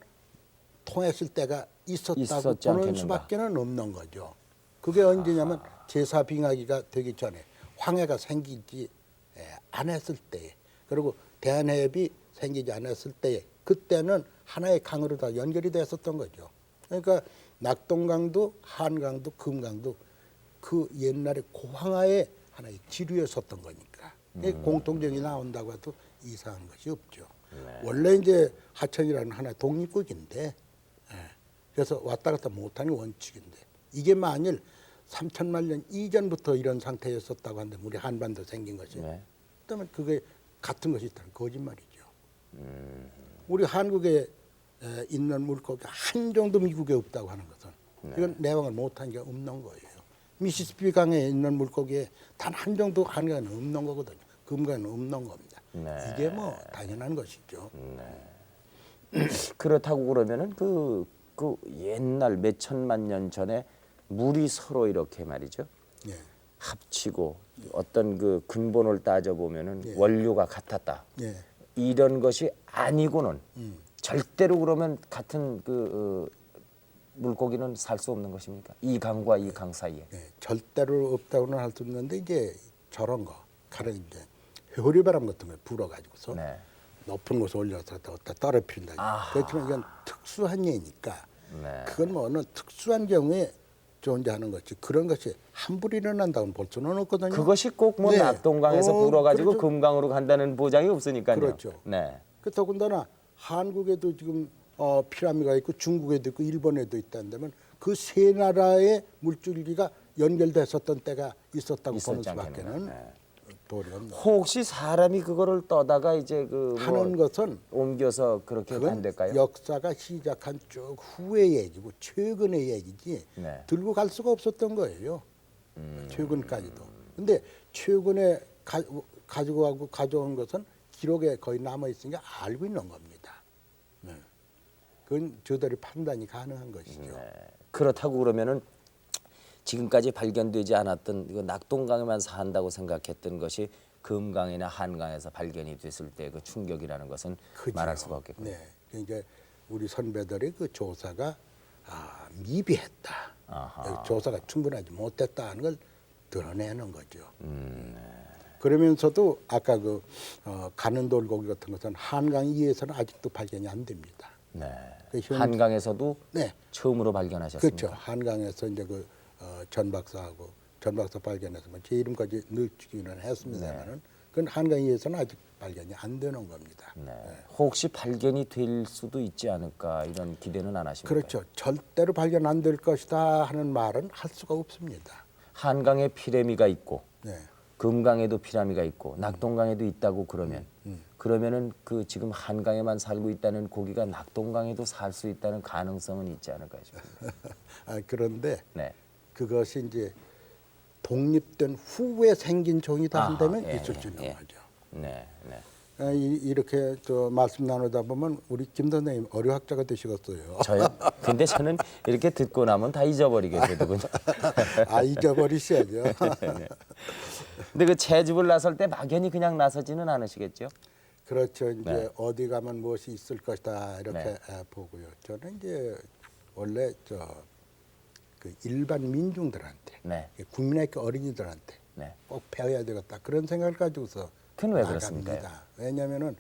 통했을 때가 있었다고 있었지 보는 않겠는가. 수밖에는 없는 거죠. 그게 언제냐면 제사빙하기가 되기 전에 황해가 생기지 않았을 때 그리고 대한해협이 생기지 않았을 때 그때는 하나의 강으로 다 연결이 됐었던 거죠. 그러니까 낙동강도 한강도 금강도 그 옛날에 고황하의 하나의 지류였었던 거니까 공통점이 나온다고 해도 이상한 것이 없죠. 원래 이제 하천이라는 하나의 독립국인데 그래서 왔다 갔다 못하는 원칙인데 이게 만일 3천만 년 이전부터 이런 상태였었다고 하는데 우리 한반도 생긴 것이 그러면 그게 같은 것이 있다는 거짓말이죠. 우리 한국에 있는 물고기 한 정도 미국에 없다고 하는 것은 이건 내왕을 못한 게 없는 거예요. 미시시피 강에 있는 물고기에 단 한 정도 한강에 없는 거거든요. 금강에는 없는 겁니다. 이게 뭐 당연한 것이죠. 그렇다고 그러면은 그 옛날 몇 천만 년 전에 물이 서로 이렇게 말이죠. 예. 합치고 어떤 그 근본을 따져 보면은 원료가 같았다. 예. 이런 것이 아니고는 절대로 그러면 같은 물고기는 살 수 없는 것입니까? 이 강과 이 강 사이에. 네, 절대로 없다고는 할 수 없는데 이제 저런 거, 가령 이제 회오리바람 같은 거 불어가지고서 네. 높은 곳에 올려서 어디다 떨어뜨린다. 아하. 그렇지만 이건 특수한 예니까 네. 그건 뭐 어느 특수한 경우에 존재하는 것이 그런 것이 함부로 일어난다고는 볼 수는 없거든요. 그것이 꼭 뭐 네. 낙동강에서 불어가지고 그렇죠. 금강으로 간다는 보장이 없으니까요. 그렇죠. 네. 더군다나 한국에도 지금 피라미드가 있고 중국에도 있고 일본에도 있다면 그 세 나라의 물줄기가 연결됐었던 때가 있었다고 보는 있었지 수밖에는 않겠나. 네. 돌이 없는. 혹시 사람이 그거를 떠다가 이제 그 뭐 하는 것은 옮겨서 그렇게 그건 한될까요? 역사가 시작한 쭉 후의 얘기고 최근의 얘기지 네. 들고 갈 수가 없었던 거예요. 최근까지도. 근데 최근에 가지고 가져온 것은 기록에 거의 남아 있으니까 알고 있는 겁니다. 네. 그건 저들의 판단이 가능한 것이죠. 네. 그렇다고 그러면은 지금까지 발견되지 않았던 이거 낙동강에만 산다고 생각했던 것이 금강이나 한강에서 발견이 됐을 때 그 충격이라는 것은 크지요. 말할 수가 없겠군요. 네. 그러니까 우리 선배들의 그 조사가 미비했다. 아하. 조사가 충분하지 못했다는 걸 드러내는 거죠. 그러면서도 아까 가는 돌고기 같은 것은 한강 이에서는 아직도 발견이 안 됩니다. 네. 그 한강에서도 네. 처음으로 발견하셨습니다. 그렇죠. 한강에서 이제 전 박사하고 전 박사 발견해서 제 이름까지 넣기는 했습니다만은 그건 한강 이에서는 아직 발견이 안 되는 겁니다. 네. 혹시 발견이 될 수도 있지 않을까 이런 기대는 안 하십니까? 그렇죠. 절대로 발견 안 될 것이다 하는 말은 할 수가 없습니다. 한강에 피라미가 있고 네. 금강에도 피라미가 있고 낙동강에도 있다고 그러면 그러면은 그 지금 한강에만 살고 있다는 고기가 낙동강에도 살 수 있다는 가능성은 있지 않을까 싶습니다. 그런데 네. 그것이 이제 독립된 후에 생긴 종이다 아하, 한다면 예, 있을 수 있는 예. 거죠. 네. 네. 이렇게 말씀 나누다 보면 우리 김 선생님 어류학자가 되시겠어요. 저요? 근데 저는 이렇게 듣고 나면 다 잊어버리게 되더군요. 잊어버리셔야죠. 네. 근데 그 채집을 나설 때 막연히 그냥 나서지는 않으시겠죠? 그렇죠. 이제 네. 어디 가면 무엇이 있을 것이다 이렇게 네. 보고요. 저는 이제 원래 그 일반 민중들한테 네. 국민학교 어린이들한테 네. 꼭 배워야 되겠다 그런 생각을 가지고서 그건 왜 나갑니다. 그렇습니까요? 왜냐하면은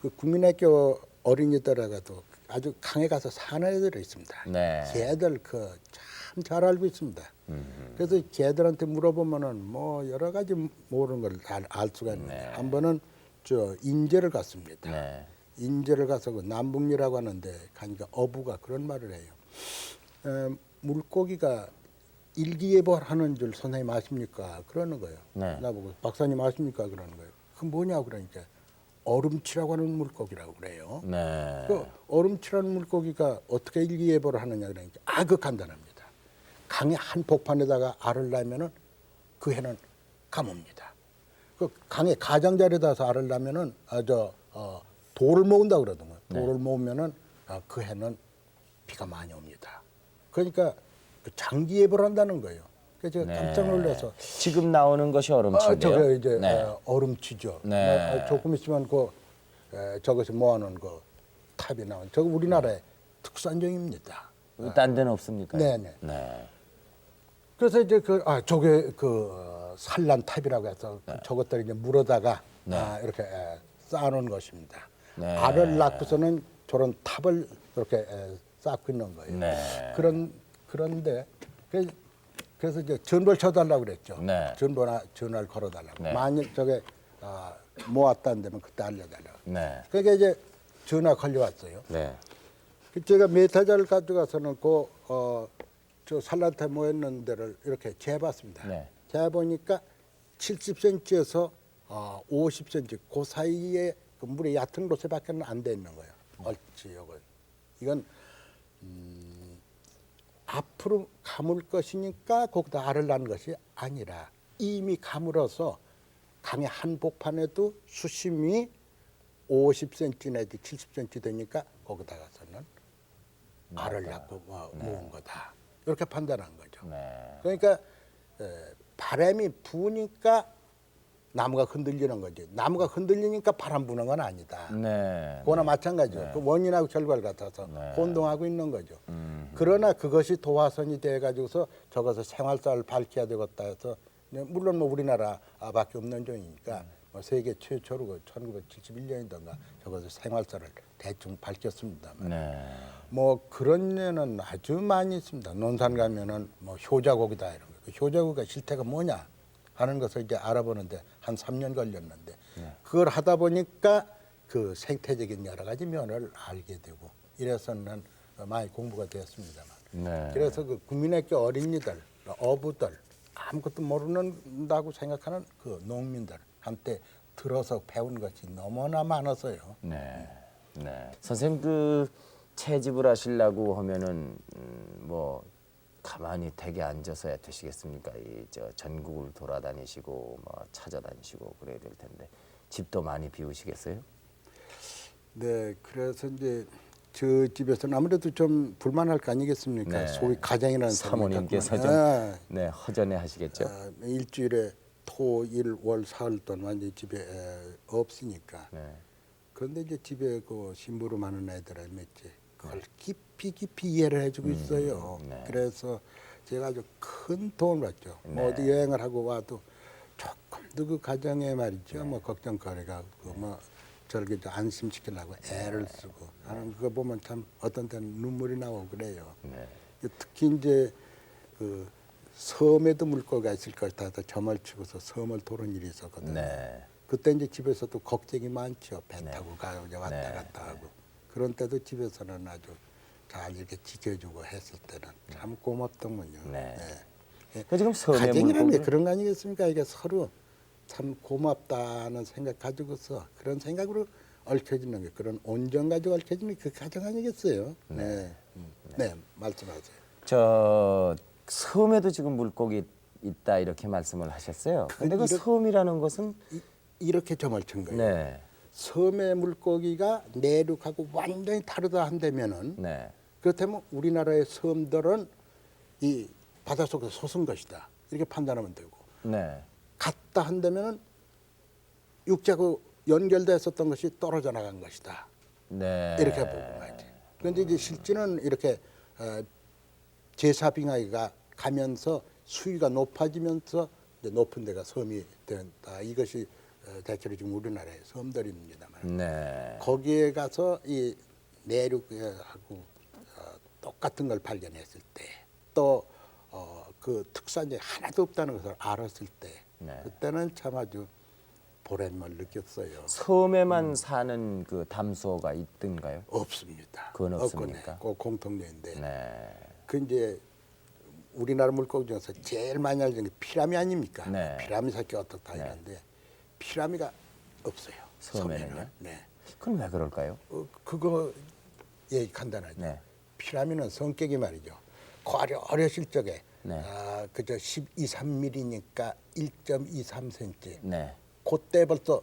그 국민학교 어린이들하고도 아주 강에 가서 사는 애들이 있습니다. 네. 걔들 참 잘 알고 있습니다. 그래서 걔들한테 물어보면은 뭐 여러 가지 모르는 걸 알 수가 있는데 네. 한 번은 인제를 갔습니다. 네. 인제를 가서 그 남북리라고 하는데 가니까 어부가 그런 말을 해요. 물고기가 일기예보를 하는 줄 선생님 아십니까? 그러는 거예요. 네. 나보고 박사님 아십니까? 그러는 거예요. 그 뭐냐 그러니까 얼음치라고 하는 물고기라고 그래요. 네. 그 얼음치라는 물고기가 어떻게 일기예보를 하느냐 그러니까 그 간단합니다. 강의 한 복판에다가 알을 낳으면은 그 해는 가뭄입니다. 그 강에 가장자리에다서 알을 낳으면은 돌을 모은다 그러더군요. 돌을 모으면은 그 해는 비가 많이 옵니다. 그러니까 그 장기 예보를 한다는 거예요. 그래서 제가 깜짝 놀라서 지금 나오는 것이 얼음치인데요. 저게 이제 네. 얼음치죠. 네. 조금 있으면 저것이 모아놓은 탑이 나온. 저거 우리나라의 특산종입니다. 딴 데는 없습니까? 네네. 네. 그래서 이제 저게 산란 탑이라고 해서 저것들을 이제 물어다가 이렇게 쌓아놓은 것입니다. 네. 알을 낳고서는 저런 탑을 이렇게 쌓고 있는 거예요. 네. 그런데 그래서 이제 전보를 쳐달라고 그랬죠. 네. 전화를 걸어달라고. 네. 만일 저게 모았다는 데면 그때 알려달라고. 네. 그러니까 이제 전화 걸려왔어요. 네. 제가 메타자를 가져가서는 저 산란탑 모였는 데를 이렇게 재봤습니다. 네. 재보니까 70cm에서 50cm 그 사이에 그 물이 얕은 곳에밖에는 안 돼 있는 거예요. 얼치 요걸. 이건 앞으로 가물 것이니까 거기다 알을 낳은 것이 아니라 이미 가물어서 강의 한 복판에도 수심이 50cm 내지 70cm 되니까 거기다가서는 알을 낳고 모은 거다. 이렇게 판단한 거죠. 네. 그러니까 바람이 부니까 나무가 흔들리는 거지. 나무가 흔들리니까 바람 부는 건 아니다. 네. 그거나 마찬가지죠. 네. 그 원인하고 결과를 같아서 네. 혼동하고 있는 거죠. 그러나 그것이 도화선이 돼 가지고서 저것을 생활사를 밝혀야 되겠다 해서 물론 뭐 우리나라밖에 없는 종이니까 뭐 세계 최초로 1971년이던가 저것을 생활사를 대충 밝혔습니다만 네. 뭐 그런 예는 아주 많이 있습니다. 논산 가면은 뭐 효자고기다 이런 거. 그 효자고기가 실태가 뭐냐 하는 것을 이제 알아보는데 한 3년 걸렸는데 그걸 하다 보니까 그 생태적인 여러 가지 면을 알게 되고 이래서는 많이 공부가 되었습니다만. 네. 그래서 그 국민학교 어린이들, 어부들 아무것도 모른다고 생각하는 그 농민들 한테 들어서 배운 것이 너무나 많아서요. 네. 네. 선생님 그 채집을 하시려고 하면은 뭐 가만히 댁에 앉아서야 되시겠습니까? 이 저 전국을 돌아다니시고 뭐 찾아다니시고 그래야 될 텐데 집도 많이 비우시겠어요? 네, 그래서 이제 저 집에서는 아무래도 좀 불만할 거 아니겠습니까? 네. 소위 가정이라는 사모님께서 좀 사람이 네, 허전해 하시겠죠? 일주일에 토, 일, 월, 사흘 동안 완전히 집에 없으니까. 네. 그런데 이제 집에 그 심부름 하는 애들은 몇째 그걸 깊이 이해를 해주고 있어요. 네. 그래서 제가 아주 큰 도움을 받죠. 뭐 어디 여행을 하고 와도 조금도 그 가정에 말이죠. 뭐 걱정거리가 뭐 저렇게 좀 안심시키려고 애를 쓰고 하는 그거 보면 참 어떤 때는 눈물이 나오고 그래요. 네. 특히 이제 그 섬에도 물고기가 있을 것이다 해서 점을 치고서 섬을 도는 일이 있었거든요. 네. 그때 이제 집에서도 걱정이 많죠. 배 타고 가고 이제 왔다 갔다 하고. 그런 때도 집에서는 아주 잘 이렇게 지켜주고 했을 때는 참 고맙더군요. 네. 예. 그 지금 섬의 가정이라는 게 물고기를- 그런 거 아니겠습니까? 이게 서로 참 고맙다는 생각 가지고서 그런 생각으로 얽혀지는 게 그런 온정 가지고 얽혀지는 게 그 가정 아니겠어요? 네. 네, 말씀하세요. 저 섬에도 지금 물고기 있다 이렇게 말씀을 하셨어요. 근데 그 이런- 섬이라는 것은 이렇게 점을 친 거예요. 네. 섬의 물고기가 내륙하고 완전히 다르다 한다면은 네. 그렇다면 우리나라의 섬들은 이 바닷속에서 솟은 것이다. 이렇게 판단하면 되고 네. 같다 한다면은 육지하고 연결됐었던 것이 떨어져 나간 것이다. 네. 이렇게 보고 말이지. 그런데 이제 실제는 이렇게 제사빙하기가 가면서 수위가 높아지면서 이제 높은 데가 섬이 된다. 이것이 대체로 지금 우리나라의 섬들입니다만 네. 거기에 가서 이 내륙하고 똑같은 걸 발견했을 때 또 그 특산이 하나도 없다는 것을 알았을 때 네. 그때는 참 아주 보람을 느꼈어요. 섬에만 사는 그 담수어가 있던가요? 없습니다. 그건 없고, 없습니까? 네, 꼭 공통점인데 네. 그 이제 우리나라 물고기 중에서 제일 많이 알려진 게 피라미 아닙니까? 네. 피라미 새끼 어떻다 네. 이런데 피라미가 없어요. 섬에는요? 네. 그건 왜 그럴까요? 그거 얘기 간단하죠. 네. 피라미는 성격이 말이죠. 어렸을 적에 네. 그저 12, 3mm니까 1.23cm. 네. 그때 벌써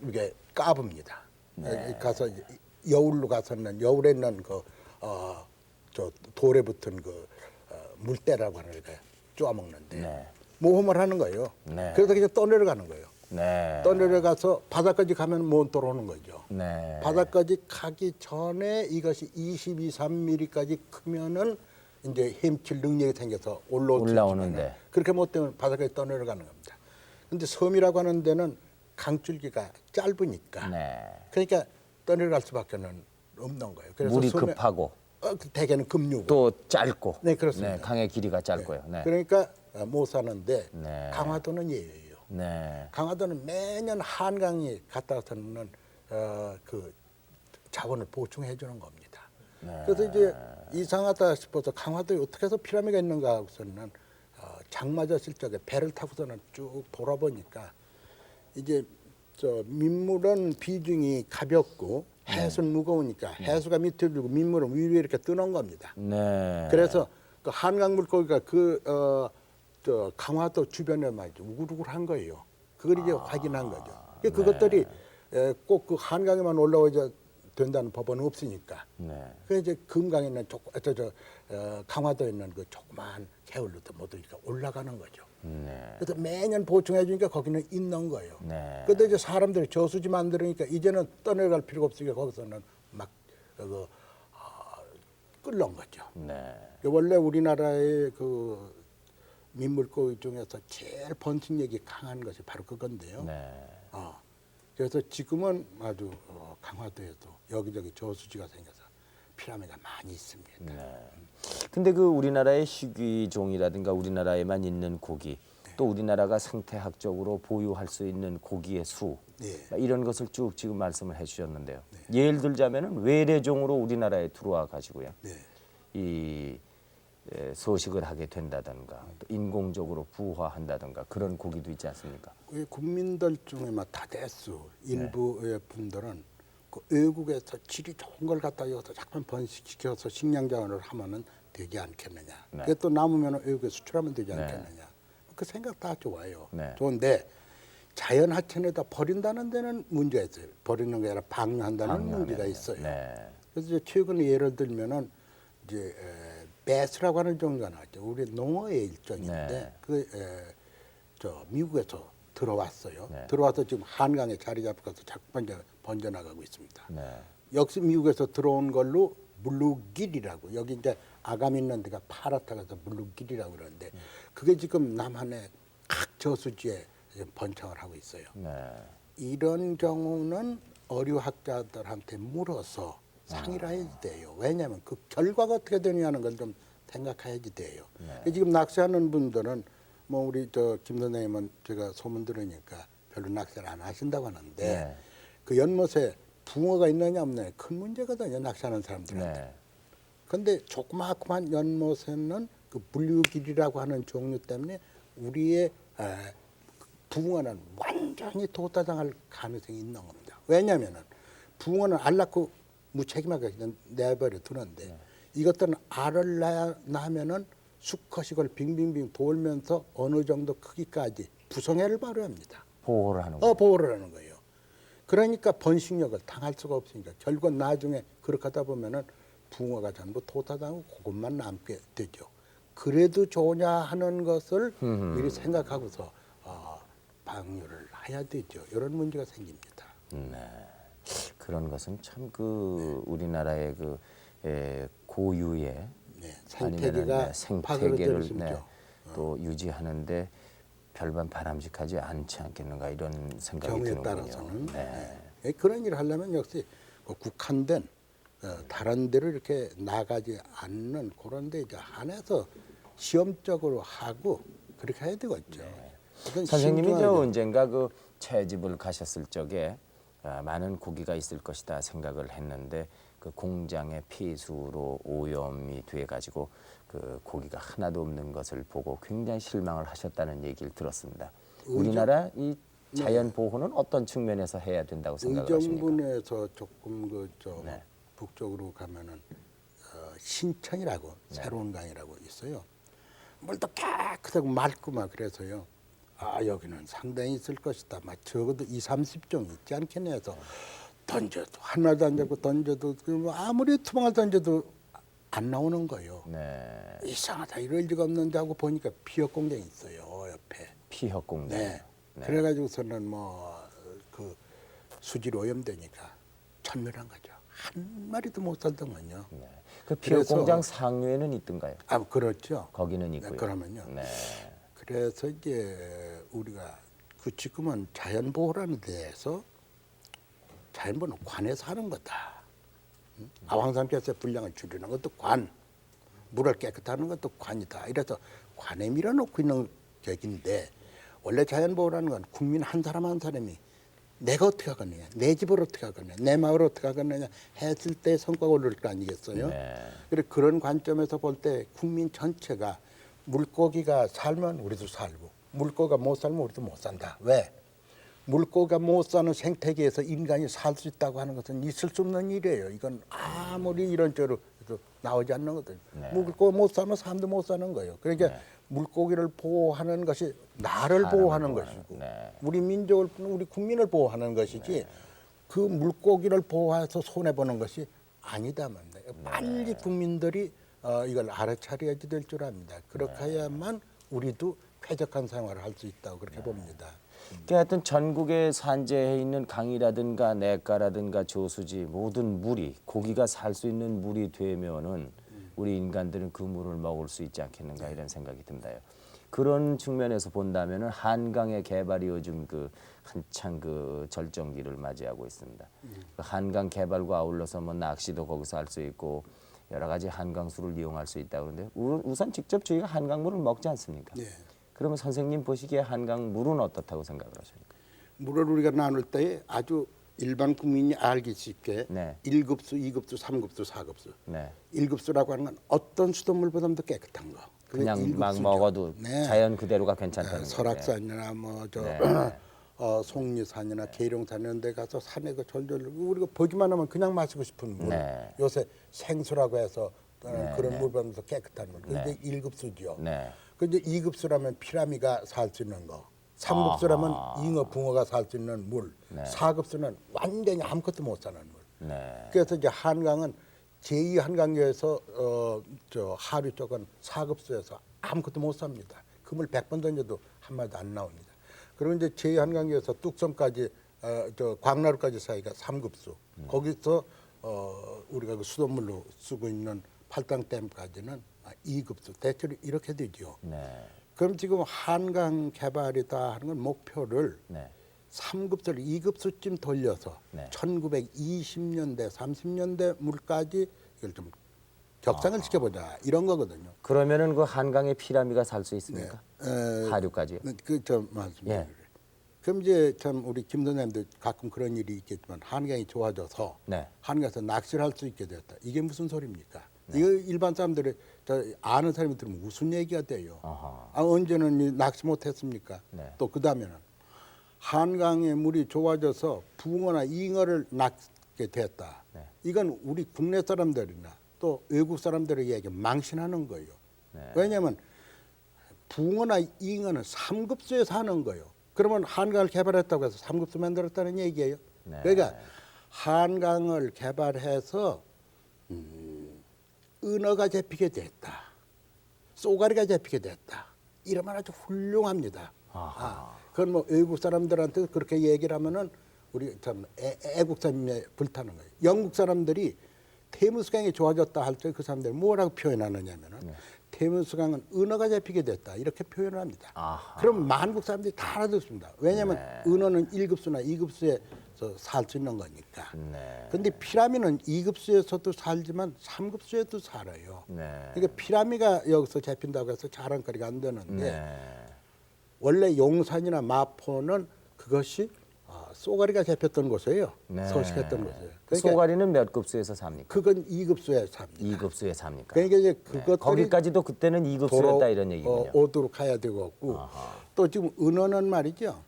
이게 까붑니다. 네. 가서 여울로 가서는 여울에 있는 저 돌에 붙은 물때라고 하는 거 쪼아먹는데 네. 모험을 하는 거예요. 네. 그래서 그냥 떠내려가는 거예요. 네. 떠내려가서 바다까지 가면 못 돌아오는 거죠. 네. 바다까지 가기 전에 이것이 22, 3mm까지 크면은 이제 헤엄칠 능력이 생겨서 올라오는데. 그렇게 못되면 바다까지 떠내려가는 겁니다. 근데 섬이라고 하는 데는 강줄기가 짧으니까 네. 그러니까 떠내려갈 수밖에는 없는 거예요. 그래서 물이 섬에- 급하고 대개는 급류고 또 짧고. 네, 그렇습니다. 네, 강의 길이가 짧고요. 네. 그러니까 못 사는데 네. 강화도는 예외예요. 네. 강화도는 매년 한강이 갔다 와서는 그 자원을 보충해 주는 겁니다. 네. 그래서 이제 이상하다 싶어서 강화도에 어떻게 해서 피라미드가 있는가 하고서는 장마졌을 적에 배를 타고서는 쭉 돌아보니까 이제 저 민물은 비중이 가볍고 해수는 무거우니까 해수가 밑에 들고 민물은 위로 이렇게 뜨는 겁니다. 네. 그래서 그 한강 물고기가 저 강화도 주변에 말이죠 우글우글한 거예요. 그걸 이제 확인한 거죠. 그것들이 꼭 그 한강에만 올라오자 된다는 법은 없으니까. 네. 그 이제 금강에 있는 강화도에 있는 그 조그만 개울로부터 모두 이렇게 올라가는 거죠. 네. 그래서 매년 보충해 주니까 거기는 있는 거예요. 네. 근데 이제 사람들이 저수지 만들으니까 이제는 떠내려갈 필요가 없으니까 거기서는 막 끌는 거죠. 네. 원래 우리나라의 그 민물고기 중에서 제일 번식력이 강한 것이 바로 그건데요. 네. 그래서 지금은 아주 강화도에도 여기저기 저수지가 생겨서 피라미드가 많이 있습니다. 네. 근데 그 우리나라의 희귀종이라든가 우리나라에만 있는 고기 또 우리나라가 생태학적으로 보유할 수 있는 고기의 수 네. 이런 것을 쭉 지금 말씀을 해주셨는데요. 예를 들자면은 외래종으로 우리나라에 들어와 가지고요. 네. 이 소식을 하게 된다든가 또 인공적으로 부화한다든가 그런 고기도 있지 않습니까? 그 국민들 중에 막 다대수 일부의 분들은 그 외국에서 질이 좋은 걸 갖다 여기서 잠깐 번식시켜서 식량자원을 하면은 되지 않겠느냐. 네. 그게 또 남으면 외국에 수출하면 되지 네. 않겠느냐. 그 생각 다 좋아요. 네. 좋은데 자연 하천에다 버린다는 데는 문제가 있어요. 버리는 게 아니라 방류한다는 방류하면, 문제가 있어요. 네. 그래서 이제 최근에 예를 들면은 이제 베스라고 하는 종류가 나왔죠. 우리 농어의 일종인데 네. 저 미국에서 들어왔어요. 네. 들어와서 지금 한강에 자리 잡고서 자꾸 번져나가고 있습니다. 네. 역시 미국에서 들어온 걸로 물루길이라고 여기 이제 아감 있는 데가 파랗다고 해서 물루길이라고 그러는데 그게 지금 남한의 각 저수지에 지금 번창을 하고 있어요. 네. 이런 경우는 어류학자들한테 물어서 상의를 해야 돼요. 왜냐하면 그 결과가 어떻게 되느냐는 걸 좀 생각해야지 돼요. 네. 지금 낚시하는 분들은 뭐 우리 저 김 선생님은 제가 소문 들으니까 별로 낚시를 안 하신다고 하는데 네. 그 연못에 붕어가 있느냐 없느냐 큰 문제거든요. 낚시하는 사람들한테. 네. 근데 조그마한 연못에는 그 물류길이라고 하는 종류 때문에 우리의 붕어는 완전히 도타당할 가능성이 있는 겁니다. 왜냐하면은 붕어는 알 낳고 무책임하게 그냥 내버려 두는데 이것들은 알을 낳으면은 수컷이걸 빙빙빙 돌면서 어느 정도 크기까지 부성애를 발휘합니다. 보호를 하는 거. 보호를 하는 거예요. 그러니까 번식력을 당할 수가 없으니까 결국 나중에 그렇게 하다 보면은 붕어가 전부 도타당하고 그것만 남게 되죠. 그래도 좋으냐 하는 것을 미리 생각하고서 방류를 해야 되죠. 이런 문제가 생깁니다. 네. 그런 것은 참 그 우리나라의 그 고유의 네, 아니면은 생태계가 생태계를 또 유지하는데 별반 바람직하지 않지 않겠는가 이런 생각이 경우에 드는군요. 따라서는 네. 그런 일을 하려면 역시 그 국한된 다른 데로 이렇게 나가지 않는 그런 데 이제 한해서 시험적으로 하고 그렇게 해야 되겠죠. 선생님이 저 신중하게. 언젠가 그 채집을 가셨을 적에 많은 고기가 있을 것이다 생각을 했는데 그 공장의 폐수로 오염이 돼 가지고 그 고기가 하나도 없는 것을 보고 굉장히 실망을 하셨다는 얘기를 들었습니다. 우리나라 이 자연 보호는 어떤 측면에서 해야 된다고 생각하십니까? 의정부에서 조금 그저 네. 북쪽으로 가면은 신천이라고 새로운 강이라고 있어요. 물도 깨끗하고 맑고 막 그래서요. 여기는 상당히 있을 것이다. 막 적어도 20-30종 있지 않겠냐 해서 던져도 하나도 안 잡고 던져도 뭐 아무리 투망을 던져도 안 나오는 거예요. 네. 이상하다 이럴 리가 없는데 하고 보니까 피혁 공장이 있어요 옆에. 피혁 공장. 네. 그래가지고서는 뭐 그 수질 오염되니까 천멸한 거죠. 한 마리도 못 살더만요. 네. 그 피혁 그래서- 공장 상류에는 있던가요? 그렇죠. 거기는 있고요. 그러면요. 네. 그래서 이제 우리가 그 지금은 자연 보호라는 데에서 자연 보호는 관에서 하는 거다. 아황산가스의 분량을 줄이는 것도 관, 물을 깨끗하는 것도 관이다. 이래서 관에 밀어놓고 있는 격인데 원래 자연 보호라는 건 국민 한 사람 한 사람이 내가 어떻게 하겠느냐, 내 집을 어떻게 하겠느냐, 내 마을을 어떻게 하겠느냐 했을 때 성과가 오를 거 아니겠어요? 네. 그래서 그런 관점에서 볼 때 국민 전체가 물고기가 살면 우리도 살고 물고기가 못 살면 우리도 못 산다. 왜? 물고기가 못 사는 생태계에서 인간이 살 수 있다고 하는 것은 있을 수 없는 일이에요. 이건 아무리 이런 쪽으로 해도 나오지 않는 거거든요. 네. 물고기 못 살면 사람도 못 사는 거예요. 그러니까 물고기를 보호하는 것이 나를 보호하는 것이고 네. 우리 민족을 우리 국민을 보호하는 것이지 그 물고기를 보호해서 손해 보는 것이 아니다 말입니다. 빨리 국민들이 이걸 알아차려야 될 줄 압니다. 그렇게 해야만 우리도 쾌적한 생활을 할 수 있다고 그렇게 봅니다. 그러니까 하여튼 전국에 산재해 있는 강이라든가 냇가라든가 저수지 모든 물이 고기가 살 수 있는 물이 되면은 우리 인간들은 그 물을 먹을 수 있지 않겠는가 이런 생각이 듭니다요. 그런 측면에서 본다면은 한강의 개발이 요즘 그 한창 그 절정기를 맞이하고 있습니다. 그 한강 개발과 아울러서 뭐 낚시도 거기서 할 수 있고 여러 가지 한강수를 이용할 수 있다 그러는데 우선 직접 저희가 한강물을 먹지 않습니까? 네. 그러면 선생님 보시기에 한강 물은 어떻다고 생각을 하십니까? 물을 우리가 나눌 때 아주 일반 국민이 알기 쉽게 네. 1급수, 2급수, 3급수, 4급수. 네. 1급수라고 하는 건 어떤 수돗물보다도 깨끗한 거. 그게 그냥 막 1급수죠. 먹어도 네. 자연 그대로가 괜찮다는 거예요. 설악산이나 뭐저 네. 속리산이나 계룡산 이런 데 가서 산에 그 절절 우리가 보기만 하면 그냥 마시고 싶은 물. 네. 요새 생수라고 해서 그런 네. 물보다도 깨끗한 물. 그게 네. 1급수죠. 네. 근데 2급수라면 피라미가 살 수 있는 거. 3급수라면 잉어, 붕어가 살 수 있는 물. 네. 4급수는 완전히 아무것도 못 사는 물. 네. 그래서 이제 한강은 제2한강교에서 저 하류 쪽은 4급수에서 아무것도 못 삽니다. 그물 100번 던져도 한 마디도 안 나옵니다. 그리고 이제 제2한강교에서 뚝섬까지 저 광나루까지 사이가 3급수. 거기서 우리가 그 수돗물로 쓰고 있는 팔당댐까지는 2급수. 대체로 이렇게 되죠. 네. 그럼 지금 한강 개발이다 하는 건 목표를 네. 3급수를 2급수쯤 돌려서 네. 1920년대, 30년대 물까지 이걸 좀 격상을 시켜보자 이런 거거든요. 그러면은 그 한강에 피라미가 살 수 있습니까? 하류까지요. 그좀 말씀드려요. 예. 그럼 이제 참 우리 김 선생님도 가끔 그런 일이 있겠지만 한강이 좋아져서 네. 한강에서 낚시를 할 수 있게 됐다. 이게 무슨 소리입니까? 이거 일반 사람들이 저 아는 사람이 들으면 무슨 얘기가 돼요? 아하. 언제는 이 낚시 못했습니까? 네. 또 그 다음에는 한강의 물이 좋아져서 붕어나 잉어를 낳게 됐다. 네. 이건 우리 국내 사람들이나 또 외국 사람들의 얘기 망신하는 거예요. 네. 왜냐하면 붕어나 잉어는 3급수에 사는 거예요. 그러면 한강을 개발했다고 해서 3급수 만들었다는 얘기예요. 네. 그러니까 한강을 개발해서 은어가 잡히게 됐다. 쏘가리가 잡히게 됐다. 이러면 아주 훌륭합니다. 그건 뭐 외국 사람들한테 그렇게 얘기를 하면은 우리 참 애국심에 불타는 거예요. 영국 사람들이 테무스강이 좋아졌다 할 때 그 사람들이 뭐라고 표현하느냐면은 네. 테무스강은 은어가 잡히게 됐다 이렇게 표현을 합니다. 아하. 그럼 만국 사람들이 다 알아듣습니다. 왜냐하면 네. 은어는 1급수나 2급수에서 살 수 있는 거니까. 네. 근데 피라미는 2급수에서도 살지만 3급수에도 살아요. 네. 그러니까 피라미가 여기서 잡힌다고 해서 자랑거리가 안 되는데 네. 원래 용산이나 마포는 그것이 쏘가리가 잡혔던 곳이에요. 네. 서식했던 곳이에요. 그러니까 소가리는 몇 급수에서 삽니까? 그건 2급수에 삽니다. 2급수에 삽니까? 그러니까 이제 네. 그것들이 거기까지도 그때는 2급수였다 이런 얘기군요. 오도록 가야 되고 아하. 또 지금 은어는 말이죠.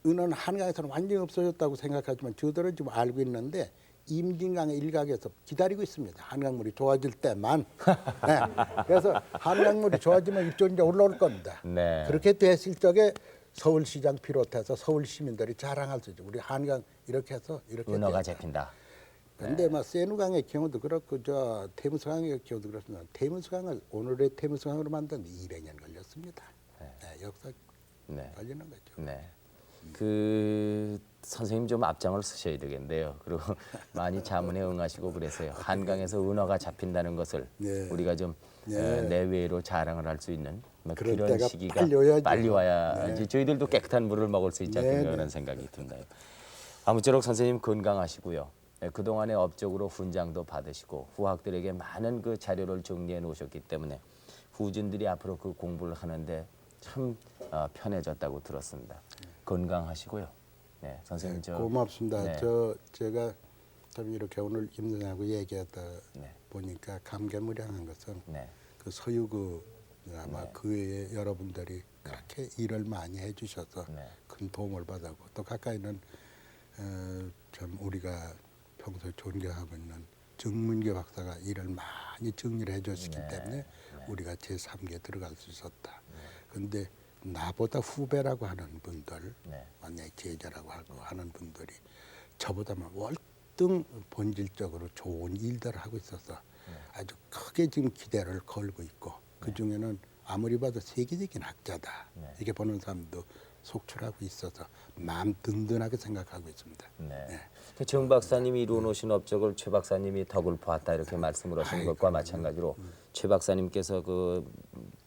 은어는 한강에서는 완전히 없어졌다고 생각하지만 저들은 지금 알고 있는데 임진강의 일각에서 기다리고 있습니다. 한강물이 좋아질 때만. 네. 그래서 한강물이 좋아지면 이쪽 이제 올라올 겁니다. 네. 그렇게 됐을 적에 서울시장 비롯해서 서울 시민들이 자랑할 수 있죠. 우리 한강 이렇게 해서 이렇게 은어가 됐다. 잡힌다. 근데 막 세누강의 경우도 그렇고 저 태무스강의 경우도 그렇습니다. 태무스강을 오늘의 태무스강으로 만드는데 200년 걸렸습니다. 네, 역사 네. 걸리는 거죠. 네. 그 선생님 좀 앞장을 쓰셔야 되겠는데요. 그리고 많이 자문에 응하시고 그래서요. 한강에서 은어가 잡힌다는 것을 네. 우리가 좀 네. 내외로 자랑을 할 수 있는 뭐 그럴 그런 때가 시기가 빨리 와야죠. 빨리 와야지 네. 저희들도 깨끗한 물을 먹을 수 있지 않겠냐 네, 그런 네. 생각이 듭니다. 아무쪼록 선생님 건강하시고요. 그동안에 업적으로 훈장도 받으시고 후학들에게 많은 그 자료를 정리해 놓으셨기 때문에 후진들이 앞으로 그 공부를 하는데 참 편해졌다고 들었습니다. 건강하시고요. 네, 선생님 저 고맙습니다. 네. 제가 참 이렇게 오늘 김선생하고 얘기하다 네. 보니까 감개무량한 것은 네. 그 서유구 아마 그 외에 여러분들이 그렇게 일을 많이 해주셔서 네. 큰 도움을 받았고 또 가까이는 참 우리가 평소에 존경하고 있는 정문교 박사가 일을 많이 정리를 해줬기 네. 때문에 우리가 제3기에 들어갈 수 있었다. 그런데 나보다 후배라고 하는 분들, 네. 내 제자라고 하고 하는 분들이 저보다만 월등 본질적으로 좋은 일들을 하고 있어서 아주 크게 지금 기대를 걸고 있고 그 중에는 아무리 봐도 세계적인 학자다 이렇게 보는 사람도 속출하고 있어서 마음 든든하게 생각하고 있습니다. 네. 정 박사님이 이루어 놓으신 업적을 최 박사님이 덕을 보았다 이렇게 말씀을 하신 것과 마찬가지로 최 박사님께서 그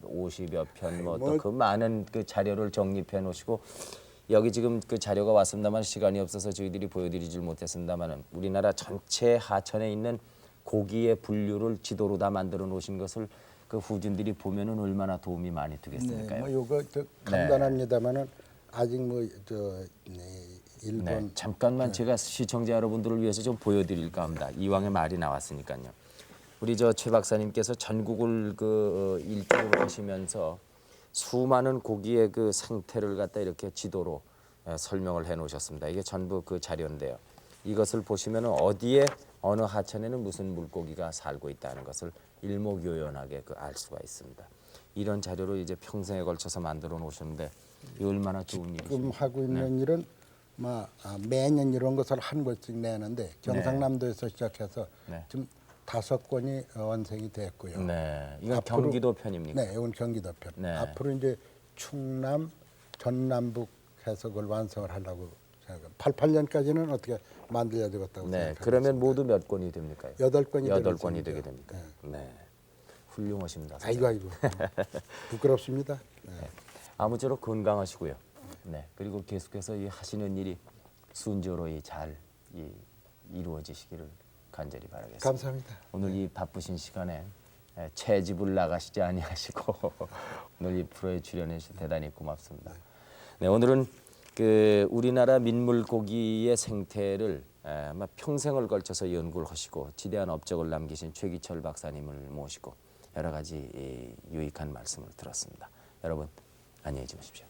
50여 편 뭐 또 그 많은 그 자료를 정립해 놓으시고 여기 지금 그 자료가 왔습니다만 시간이 없어서 저희들이 보여드리질 못했습니다만은 우리나라 전체 하천에 있는 고기의 분류를 지도로 다 만들어 놓으신 것을 그 후진들이 보면은 얼마나 도움이 많이 되겠습니까요? 뭐 요거 간단합니다만은 아직 뭐 일본 네, 잠깐만 제가 시청자 여러분들을 위해서 좀 보여드릴까 합니다. 이왕의 말이 나왔으니까요. 우리 저 최 박사님께서 전국을 일주를 하시면서 수많은 고기의 그 생태를 갖다 이렇게 지도로 설명을 해 놓으셨습니다. 이게 전부 그 자료인데요. 이것을 보시면 어디에 어느 하천에는 무슨 물고기가 살고 있다는 것을 일목요연하게 알 수가 있습니다. 이런 자료로 이제 평생에 걸쳐서 만들어 놓으셨는데 이 얼마나 좋은 지금 일이십니까? 하고 있는 일은 매년 이런 것을 한 권씩 내는데 경상남도에서 시작해서 네. 지금 5권이 완성이 됐고요. 네, 이건 앞으로- 경기도 편입니까? 네, 이건 경기도 편. 네. 앞으로 이제 충남, 전남북 해석을 완성을 하려고 생각합니다. 88년까지는 어떻게 만들어야 되겠다고 네, 생각합니다. 그러면 모두 몇 권이 됩니까? 8권이 8권이 되겠습니다. 되게 됩니까? 네, 훌륭하십니다. 아이고 부끄럽습니다. 네. 아무쪼록 건강하시고요. 네, 그리고 계속해서 이 하시는 일이 순조로이 잘 이루어지시기를 간절히 바라겠습니다. 감사합니다. 오늘 이 바쁘신 시간에 채집을 나가시지 아니하시고 오늘 이 프로에 출연해 주셔서 대단히 고맙습니다. 네, 오늘은 그 우리나라 민물고기의 생태를 아마 평생을 걸쳐서 연구를 하시고 지대한 업적을 남기신 최기철 박사님을 모시고 여러 가지 유익한 말씀을 들었습니다. 여러분 안녕히 주무십시오.